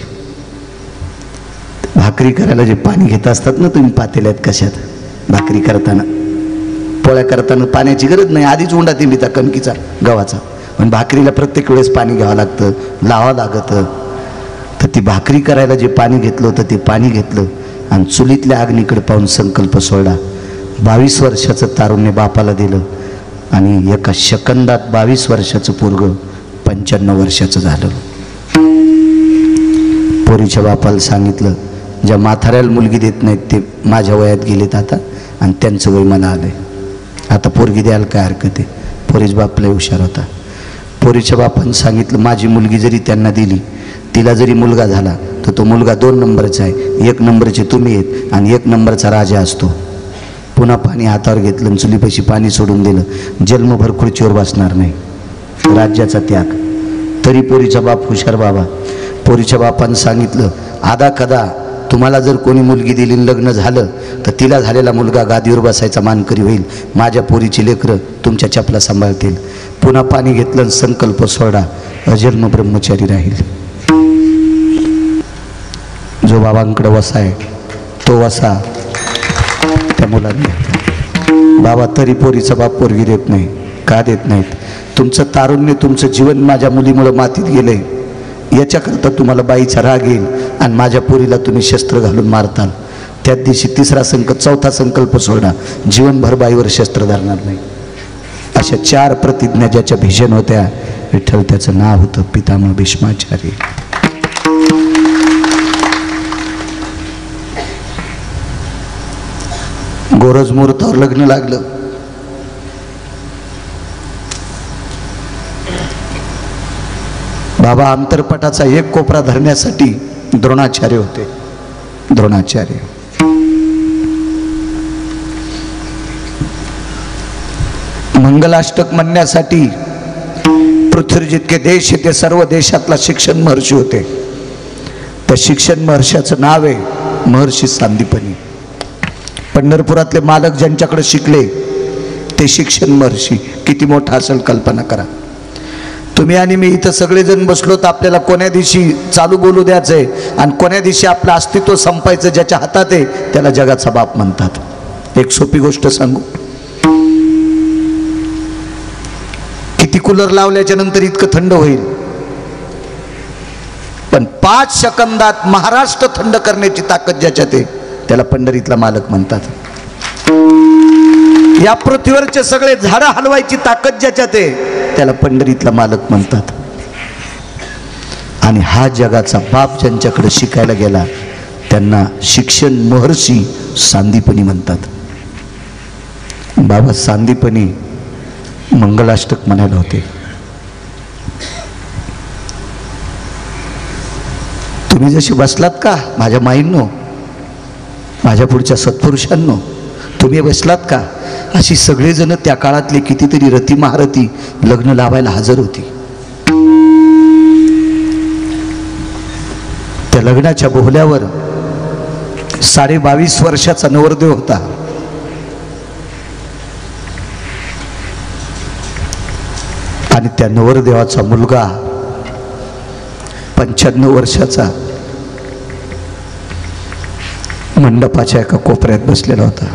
भाकरी करायला जे पाणी घेत असतात ना तुम्ही पातेल्यात कशात, भाकरी करताना पोळ्या करताना पाण्याची गरज नाही, आधीच उंडा तिंबीचा कणकीचा गव्हाचा, पण भाकरीला प्रत्येक वेळेस पाणी घ्यावं लागतं, लावावं लागतं. तर ती भाकरी करायला जे पाणी घेतलं होतं ते पाणी घेतलं आणि चुलीतल्या अग्नीकडे पाहून संकल्प सोडला. 22 वर्षाचं तारुण्य बापाला दिलं आणि एका सेकंदात 22 वर्षाचं पोरगं 95 वर्षाचं झालं. पोरीच्या बापाला सांगितलं, ज्या म्हाताऱ्याला मुलगी देत नाहीत ते माझ्या वयात गेलेत आता आणि त्यांचं वय मला आलंय, आता पोरगी द्यायला काय हरकत आहे. पोरीच्या बापला हुशार होता. पोरीच्या बापानं सांगितलं, माझी मुलगी जरी त्यांना दिली, तिला जरी मुलगा झाला तर तो मुलगा 2 नंबरचा आहे, 1 नंबरचे तुम्ही आहेत आणि 1 नंबरचा राजा असतो. पुन्हा पाणी हातावर घेतलं आणि चुलीपाशी पाणी सोडून दिलं, जन्मभर खुर्चीवर बसणार नाही, राज्याचा त्याग. तरी पोरीचा बाप हुशार बाबा. पोरीच्या बापानं सांगितलं, आदा कदा तुम्हाला जर कोणी मुलगी दिली लग्न झालं तर तिला झालेला मुलगा गादीवर बसायचा मानकरी होईल, माझ्या पोरीची लेकरं तुमच्या चपला सांभाळतील. पुन्हा पाणी घेतलं, संकल्प सोडा, अजन्म ब्रह्मचारी राहील. जो बाबांकडे वसा आहे तो वसा त्या मुलांनी. बाबा तरी पोरीचा बाप पोरगी देत नाही. का देत नाहीत? तुमचं तारुण्य, तुमचं जीवन माझ्या मुलीमुळं मातीत गेलंय, याच्याकरता तुम्हाला बाईचा राग येईल आणि माझ्या पोरीला तुम्ही शस्त्र घालून मारताल. त्याच दिवशी 3रा संकल्प, 4था संकल्प सोडा, जीवनभर बाईवर शस्त्र धरणार नाही. अशा 4 प्रतिज्ञा ज्याच्या भीषण होत्या, विठ्ठल त्याचं नाव होतं पितामह भीष्माचार्य. गोरज मुहूर्तावर लग्न लागलं. बाबा अंतरपटाचा एक कोपरा धरण्यासाठी द्रोणाचार्य होते. द्रोणाचार्य मंगलाष्टक म्हणण्यासाठी पृथ्वी जितके देश ते सर्व देशातला शिक्षण महर्षी होते. त्या शिक्षण महर्षाचं नाव आहे महर्षी सांदीपनी. पंढरपुरातले मालक ज्यांच्याकडे शिकले ते शिक्षण महर्षी. किती मोठा असेल कल्पना करा. तुम्ही आणि मी इथं सगळेजण बसलो तर आपल्याला कोण्या दिवशी चालू बोलू द्यायचंय आणि कोण्या दिवशी आपलं अस्तित्व संपायचं ज्याच्या हातात आहे त्याला जगाचा बाप म्हणतात. एक सोपी गोष्ट सांगू, किती कूलर लावल्याच्या नंतर इतकं थंड होईल, पण 5 सेकंदात महाराष्ट्र थंड करण्याची ताकद ज्याच्यात आहे त्याला पंढरीतला मालक म्हणतात. या पृथ्वीवरचे सगळे झाडं हलवायची ताकद ज्याच्यात आहे त्याला पंढरीतला मालक म्हणतात. आणि हा जगाचा बाप ज्यांच्याकडे शिकायला गेला त्यांना शिक्षण महर्षी सांदीपनी म्हणतात. बाबा सांदीपनी मंगलाष्टक म्हणायला होते. तुम्ही जसे बसलात का माझ्या माईंनो, माझ्या पुढच्या सत्पुरुषांनो, तुम्ही बसलात का, अशी सगळेजण त्या काळातले कितीतरी रती महारथी लग्न लावायला हजर होती. त्या लग्नाच्या बोहल्यावर 22.5 वर्षाचा नवरदेव होता. आणि त्या नवरदेवाचा मुलगा 95 वर्षाचा मंडपाच्या एका कोपऱ्यात बसलेला होता.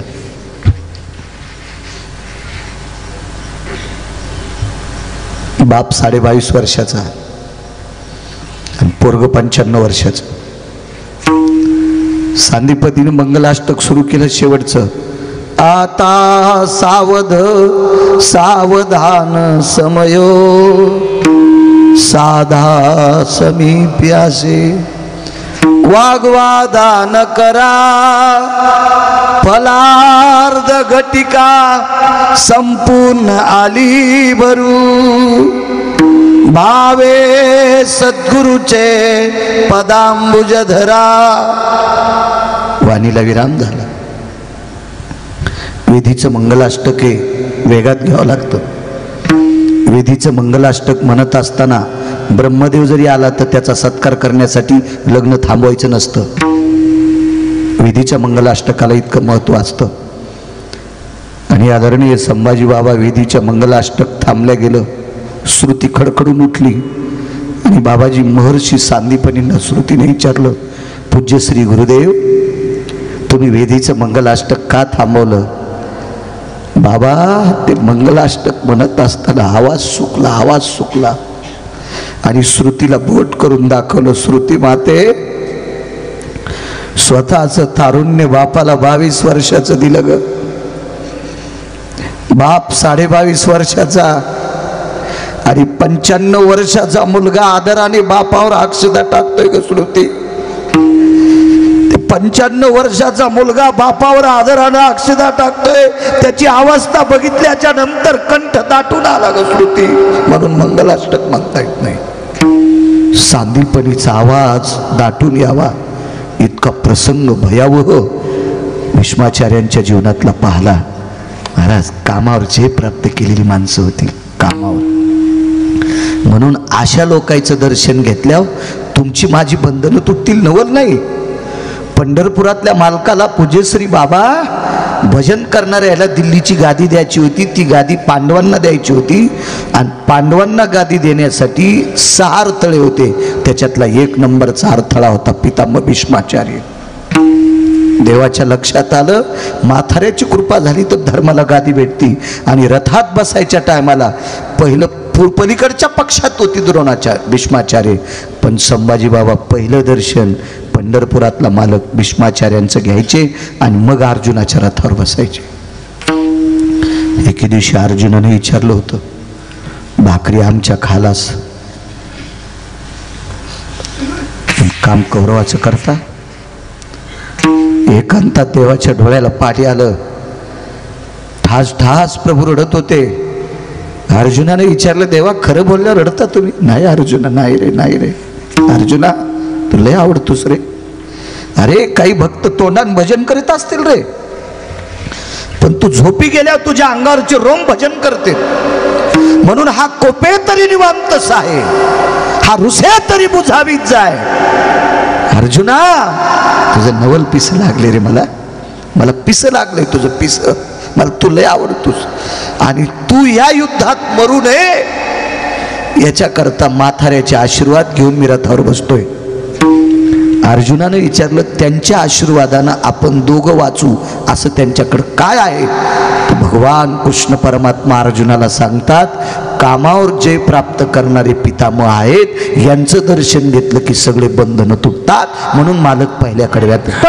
बाप 22.5 वर्षाचा आणि पोरग 95 वर्षाचं. सांदीपतीने मंगलाष्टक सुरू केलं शेवटचं. आता सावध सावधान समयो साधा समीप्यासे वाग्वादान करा फलार्ध घटिका संपूर्ण आली भरू भावे सद्गुरूचे पदांबुज धरा. वाणीला विराम झाला. विधीचं मंगलाष्टक हे वेगात घ्यावं लागतं. विधीचं मंगलाष्टक म्हणत असताना ब्रह्मदेव जरी आला तर त्याचा सत्कार करण्यासाठी लग्न थांबवायचं नसतं. विधीच्या मंगलाष्टकाला इतकं महत्त्व असतं. आणि आदरणीय संभाजी बाबा विधीच्या मंगलाष्टक थांबल्या गेलं. श्रुती खडखडून उठली आणि बाबाजी महर्षी सांदीपनींना श्रुतीने विचारलं, पूज्य श्री गुरुदेव, तुम्ही वेदीचं मंगलाष्टक का थांबवलं? बाबा ते मंगलाष्टक म्हणत असताना आवाज सुकला आणि श्रुतीला बोट करून दाखवलं, श्रुती माते, स्वतःचं तारुण्य बापाला 22 वर्षाचं दिलं ग. बाप 22.5 वर्षाचा आणि 95 वर्षाचा मुलगा आदराने बापावर अक्षता टाकतोय ग श्रुती. 95 वर्षाचा मुलगा बापावर आदरानं अक्षता टाकतोय. त्याची अवस्था बघितल्याच्या नंतर कंठ दाटून आला ग श्रुती. म्हणून मंगलाष्टक म्हणता येत नाही. सांदीपनीचा आवाज दाटून यावा इतका प्रसंग भयावह भीष्माचार्यांच्या जीवनातला पाहला. महाराज कामावर जे प्राप्त केलेली माणसं होती कामावर. म्हणून अशा लोकांचं दर्शन घेतल्यावर तुमची माझी बंधनं तुटतील नवल नाही. पंढरपुरातल्या मालकाला पूज्यश्री बाबा भजन करणाऱ्या याला दिल्लीची गादी द्यायची होती. ती गादी पांडवांना द्यायची होती आणि पांडवांना गादी देण्यासाठी 6 अडथळे होते. त्याच्यातला 1 नंबरचा अडथळा होता पितामह भीष्माचार्य. देवाच्या लक्षात आलं म्हाताऱ्याची कृपा झाली तर धर्माला गादी भेटती. आणि रथात बसायच्या टायमाला पहिलं पलीकडच्या पक्षात होती द्रोणाचार्य भीष्माचार्य. पण संभाजी बाबा पहिलं दर्शन पंढरपुरातला मालक भीष्माचार्यांचं घ्यायचे आणि मग अर्जुनाच्या रथावर बसायचे. एके दिवशी अर्जुनाने विचारलं होतं, भाकरी आमच्या खालास काम कौरवाचं करता? एकांतात देवाच्या डोळ्याला पाणी आलं. ठास ठास प्रभू रडत होते. अर्जुनाने विचारलं, देवा खरं बोलल्यावर रडता तुम्ही? नाही अर्जुना, नाही रे. अर्जुना तू लय आवडतोस रे. अरे काही भक्त तोंडान भजन करीत असतील रे, पण तू झोपी गेल्यावर तुझ्या अंगावरचे रोम भजन करते. म्हणून हा कोपे तरी निवांतच आहे, हा रुसे तरी बुझावीत जाय. अर्जुना तुझं नवल पिस लागले रे. मला पिस लागले तुझं पिस. मला तू लय आवडतोस आणि तू या युद्धात मरू नये याच्याकरता म्हाताऱ्याचे आशीर्वाद घेऊन मी रथावर बसतोय. अर्जुनाने विचारलं, त्यांच्या आशीर्वादानं आपण दोघं वाचू असं त्यांच्याकडं काय आहे? भगवान कृष्ण परमात्मा अर्जुनाला सांगतात, कामावर जय प्राप्त करणारे पितामह आहेत, यांचं दर्शन घेतलं की सगळे बंधनं तुटतात. म्हणून मालक पहिल्या कडव्यात नाही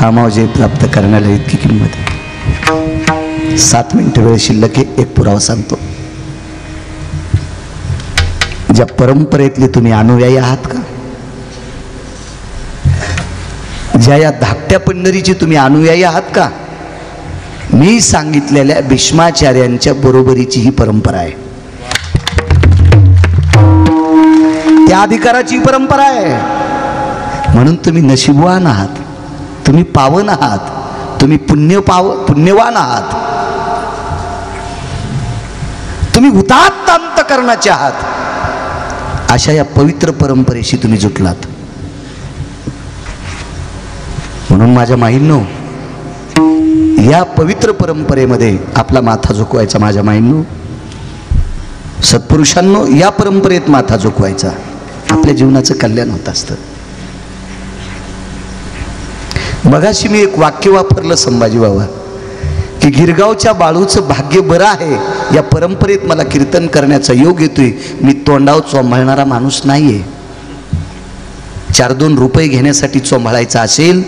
नामावजय प्राप्त करण्याला इतकी किंमत आहे. 7 मिनिटं वेळ शिल्लक आहे. एक पुरावा सांगतो. ज्या परंपरेतले तुम्ही अनुयायी आहात का, ज्या या धाकट्या पंढरीचे तुम्ही अनुयायी आहात का, मी सांगितलेल्या भीष्माचार्यांच्या बरोबरीची ही परंपरा आहे. त्या अधिकाराची परंपरा आहे. म्हणून तुम्ही नशीबवान आहात, तुम्ही पावन आहात, तुम्ही पुण्यवान आहात, तुम्ही हुतात्मा अंतःकरणाचे आहात. अशा या पवित्र परंपरेशी तुम्ही जुटलात. म्हणून माझ्या माईंनो, या पवित्र परंपरेमध्ये आपला माथा झुकवायचा. माझ्या माईंनो, सत्पुरुषांनो, या परंपरेत माथा झुकवायचा. आपल्या जीवनाचं कल्याण होत असतं. मगाशी मी एक वाक्य वापरलं संभाजी बाबा, की गिरगावच्या बाळूचं भाग्य बरं आहे, या परंपरेत मला कीर्तन करण्याचा योग येतोय. मी तोंडावर चोंभाळणारा माणूस नाहीये. 4-2 रुपये घेण्यासाठी चोंभाळायचा असेल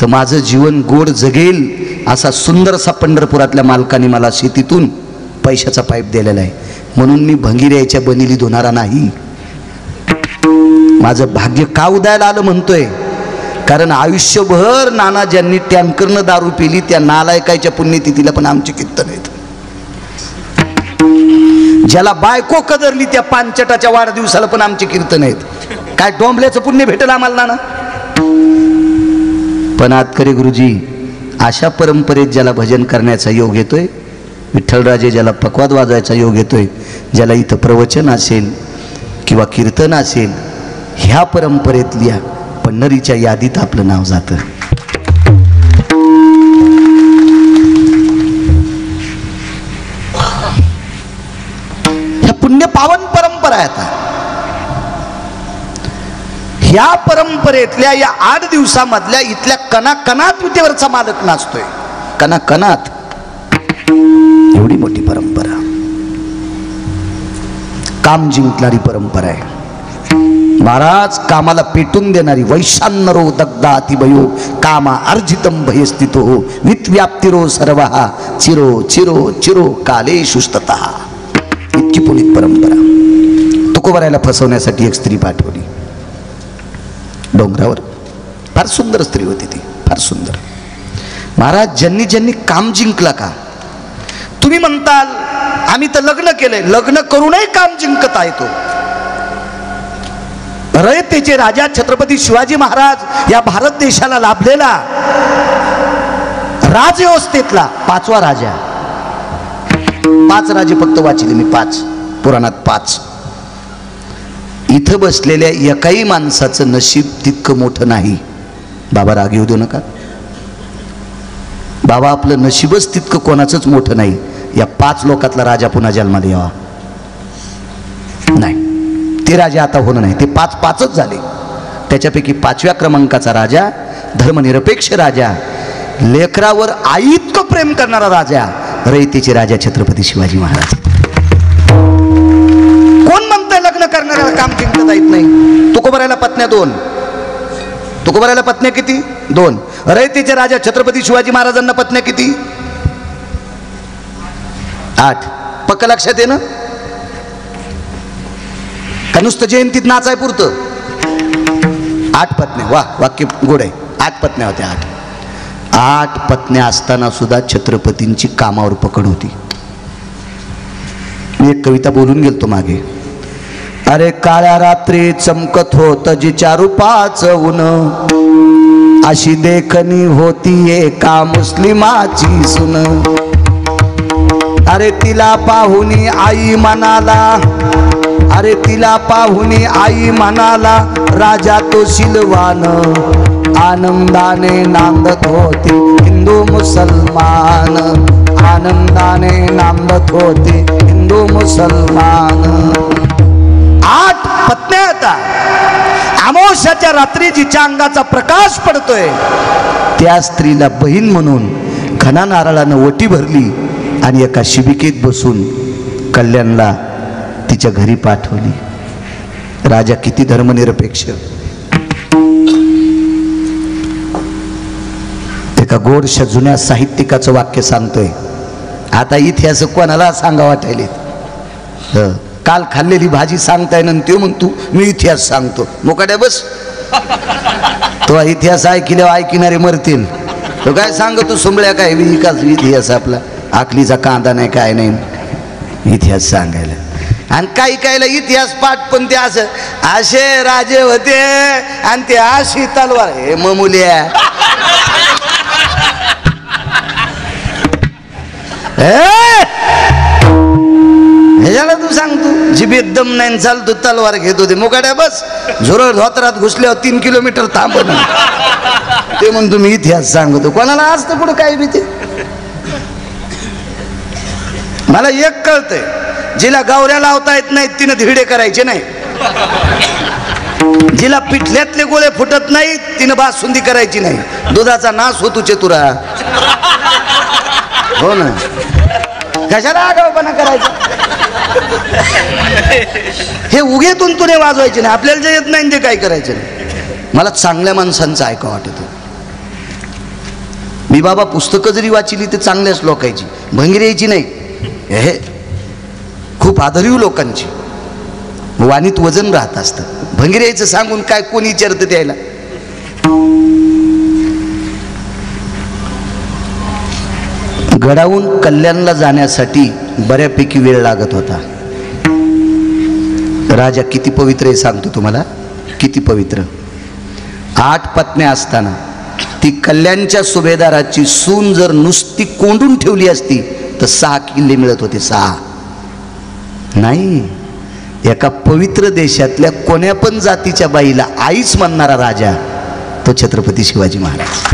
तर माझं जीवन गोड जगेल असा सुंदरसा पंढरपुरातल्या मालकाने मला शेतीतून पैशाचा पाईप दिलेला आहे. म्हणून मी भंगिऱ्याच्या बनिली धुणारा नाही. माझं भाग्य का उदयाला आलं म्हणतोय, कारण आयुष्यभर नाना ज्यांनी टँकरनं दारू पिली त्या नालायकाच्या पुण्यतिथीला पण आमचे कीर्तन आहेत. ज्याला बायको कदरली त्या पानचटाच्या वाढदिवसाला पण आमचे कीर्तन आहेत. काय डोंबल्याचं पुण्य भेटेल आम्हाला ना. पण आतकरी गुरुजी, अशा परंपरेत ज्याला भजन करण्याचा योग येतोय, विठ्ठलराजे ज्याला पकवाद वाजवायचा योग येतोय, ज्याला इथं प्रवचन असेल किंवा कीर्तन असेल, ह्या परंपरेतल्या पंढरीच्या यादीत आपलं नाव जातं. ह्या पुण्य पावन परंपरा आहे. आता ह्या परंपरेतल्या या 8 दिवसामधल्या इथल्या कणाकणात विटेवरचा मालक नाचतोय. कणाकणात एवढी मोठी परंपरा, काम जिंकणारी परंपरा आहे. महाराज कामाला पेटून देणारी. वैशान्नरो दग्धा अतिभयो कामा अर्जितम भयस्थितो वित्व्याप्तिरो सर्वहा चिरो चिरो चिरो काले शुष्टतः. इतकी पुनीत परंपरा. तुकोबारायला फसवण्यासाठी एक स्त्री पाठवली डोंगरावर. फार सुंदर स्त्री होती ती, फार सुंदर. महाराज, ज्यांनी ज्यांनी काम जिंकला का, तुम्ही म्हणताल आम्ही तर लग्न केलंय, लग्न करूनही काम जिंकत आहे तो. रयतेचे राजा छत्रपती शिवाजी महाराज या भारत देशाला लाभलेला राजव्यवस्थेतला 5वा राजा. 5 राजे फक्त वाचले मी, 5 पुराणात 5. इथं बसलेल्या एकाही माणसाचं नशीब तितकं मोठं नाही. बाबा राग येऊ देऊ नका. बाबा, आपलं नशीबच तितकं कोणाचंच मोठं नाही. या 5 लोकातला राजा पुन्हा जन्माला यावा नाही. ते राजा आता होणं नाही. ते 5च झाले. त्याच्यापैकी 5व्या क्रमांकाचा राजा, धर्मनिरपेक्ष राजा, लेकरावर आईतकं प्रेम करणारा राजा, रयतेचे राजा छत्रपती शिवाजी महाराज. कोण म्हणतंय लग्न करणाऱ्याला काम जिंकता येत नाही? तुकोबारायला पत्न्या 2. तुकोबारायला पत्न्या किती? 2. रयतेचे राजा छत्रपती शिवाजी महाराजांना पत्न्या किती? 8. पक्क लक्षात आहे ना? का नुसतं जयंतीत नाचाय पुरतं? 8 पत्न्या. वा, वाक्य गोड आहे. 8 पत्न्या होत्या. 8 पत्न्या असताना सुद्धा छत्रपतींची कामावर पकड होती. मी एक कविता बोलून गेलतो मागे. अरे काळ्या रात्री चमकत होत जिच्या रूपाचं ऊन, अशी देखणी होती एका मुस्लिमाची सुन. अरे तिला पाहुनी आई म्हणाला, अरे तिला पाहुनी आई म्हणाला, राजा तो शिलवान. आनंदाने नांदत होते हिंदू मुसलमान, आनंदाने नांदत होते हिंदू मुसलमान. 8 पत्न्या होता. अमावस्याच्या रात्री जिच्या अंगाचा प्रकाश पडतोय त्या स्त्रीला बहीण म्हणून घना नारळानं ओटी भरली आणि एका शिबिकेत बसून कल्याणला तिच्या घरी पाठवली. राजा किती धर्मनिरपेक्ष. एका गोडशा जुन्या साहित्यिकाचं वाक्य सांगतोय. आता इतिहास कोणाला सांगा वाटायले. काल खाल्लेली भाजी सांगताय ना ते मग तू मी इतिहास सांगतो. मोकाड्या बस. तो इतिहास ऐकल्यावर ऐकणारे मरतील. तो काय सांगतो सुंबळ्या काय विकास इतिहास आपला आखलीचा कांदा नाही काय नाही इतिहास सांगायला. आणि काही कायला इतिहास पाठ पण ते असं असे राजे होते आणि ते अशी तलवार हे ममुल्या ह्याला तू सांगतो जिबेत दम नाही चालतो तलवार घेत होते. मोकाड्या बस. झुरळ धोत्रात घुसल्यावर 3 किलोमीटर थांब ते म्हणून तुम्ही इतिहास सांगतो. कोणाला असतं कुठं काय भीती. मला एक कळतंय जिला गावऱ्या लावता येत नाहीत तिनं धिडे करायचे नाही. जिला पिठल्यातले गोळे फुटत नाहीत तिनं बासुंदी करायची नाही. दुधाचा नाश होतो चतुरा. हो ना. कशाला आगाऊपणा करायचा. हे उगे तुंतुने वाजवायचे नाही. आपल्याला जे येत नाही ते काय करायचं नाही. मला चांगल्या माणसांचं ऐका वाटत. मी बाबा पुस्तकं जरी वाचली तर चांगल्याच लोकांची भंगीर यायची नाही. हे खूप आदरीव लोकांची वाणीत वजन राहत असतं. भंगीर यायचं सांगून काय कोणी विचारतं त्याला. गडाहून कल्याणला जाण्यासाठी बऱ्यापैकी वेळ लागत होता. राजा किती पवित्र आहे सांगतो तुम्हाला. किती पवित्र. 8 पत्न्या असताना ती कल्याणच्या सुभेदाराची सून जर नुसती कोंडून ठेवली असती तर 6 किल्ले मिळत होते. 6 नाही. एका पवित्र देशातल्या कोण्या पण जातीच्या बाईला आईच म्हणणारा राजा तो छत्रपती शिवाजी महाराज.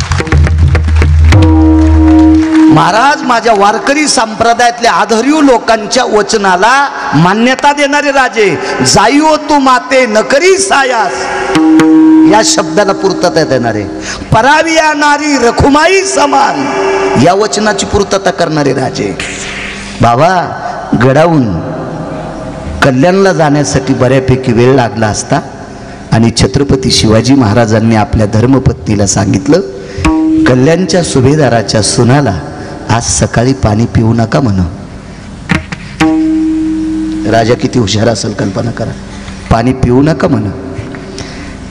महाराज माझ्या वारकरी संप्रदायातल्या आदरीव लोकांच्या वचनाला मान्यता देणारे राजे. जाईओ तू माते नकरी सायास या शब्दाला पूर्तता देणारे. पराविया नारी रखुमाई समान या वचनाची पूर्तता करणारे राजे. बाबा गडाहून कल्याणला जाण्यासाठी बऱ्यापैकी वेळ लागला असता आणि छत्रपती शिवाजी महाराजांनी आपल्या धर्मपत्नीला सांगितलं कल्याणच्या सुभेदाराच्या सुनाला आज सकाळी पाणी पिऊ नका म्हण. राजा किती हुशार असेल कल्पना करा. पाणी पिऊ नका म्हण.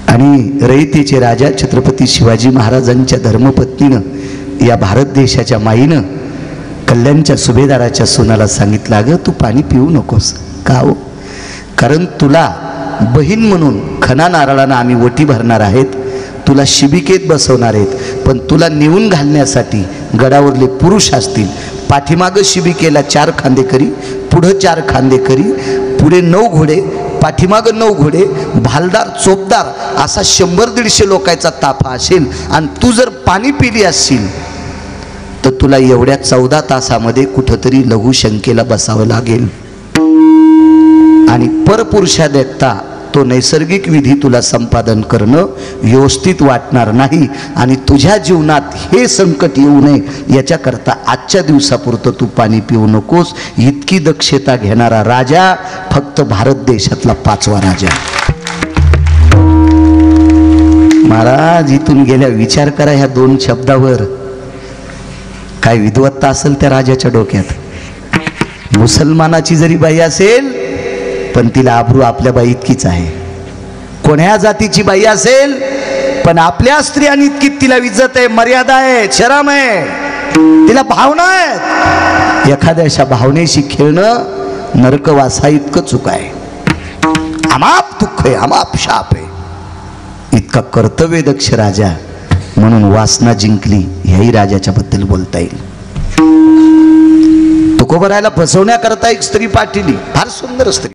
आणि रयतेचे राजा छत्रपती शिवाजी महाराजांच्या धर्मपत्नीनं या भारत देशाच्या माईनं कल्याणच्या सुभेदाराच्या सुनाला सांगितलं अगं तू पाणी पिऊ नकोस. का हो. कारण तुला बहीण म्हणून खना नारळानं आम्ही ओटी भरणार आहेत. तुला शिबिकेत बसवणार आहेत. पण तुला नेऊन घालण्यासाठी गडावरले पुरुष असतील. पाठीमागं शिबिकेला 4 खांदेकरी, पुढं 4 खांदेकरी, पुढे 9 घोडे, पाठीमागं 9 घोडे, भालदार चोपदार असा 100-150 लोकांचा ताफा असेल. आणि तू जर पाणी पिली असशील तर तुला एवढ्या 14 तासामध्ये कुठंतरी लघुशंकेला बसावं लागेल. आणि परपुरुषा देखता तो नैसर्गिक विधी तुला संपादन करणं व्यवस्थित वाटणार नाही. आणि तुझ्या जीवनात हे संकट येऊ नये याच्याकरता आजच्या दिवसापुरतं तू पाणी पिऊ नकोस. इतकी दक्षता घेणारा राजा फक्त भारत देशातला 5वा राजा. महाराज इथून गेल्या विचार करा ह्या 2 शब्दावर काय विद्वत्ता असेल त्या राजाच्या डोक्यात. मुसलमानाची जरी बाई असेल पण तिला आबरू आपल्या बाई इतकीच आहे. कोण्या जातीची बाई असेल पण आपल्या स्त्रियांनी इतकी तिला इज्जत आहे, मर्यादा आहे, शरम आहे, तिला भावना आहेत. एखाद्याच्या भावनेशी खेळणं नरकवासा इतकं चूक आहे. अमाप दुःख आहे, अमाप शाप आहे. इतका कर्तव्यदक्ष राजा म्हणून वासना जिंकली ह्याही राजाच्या बद्दल बोलता येईल. तुकोबरायला फसवण्याकरता एक स्त्री पाठवली. फार सुंदर स्त्री.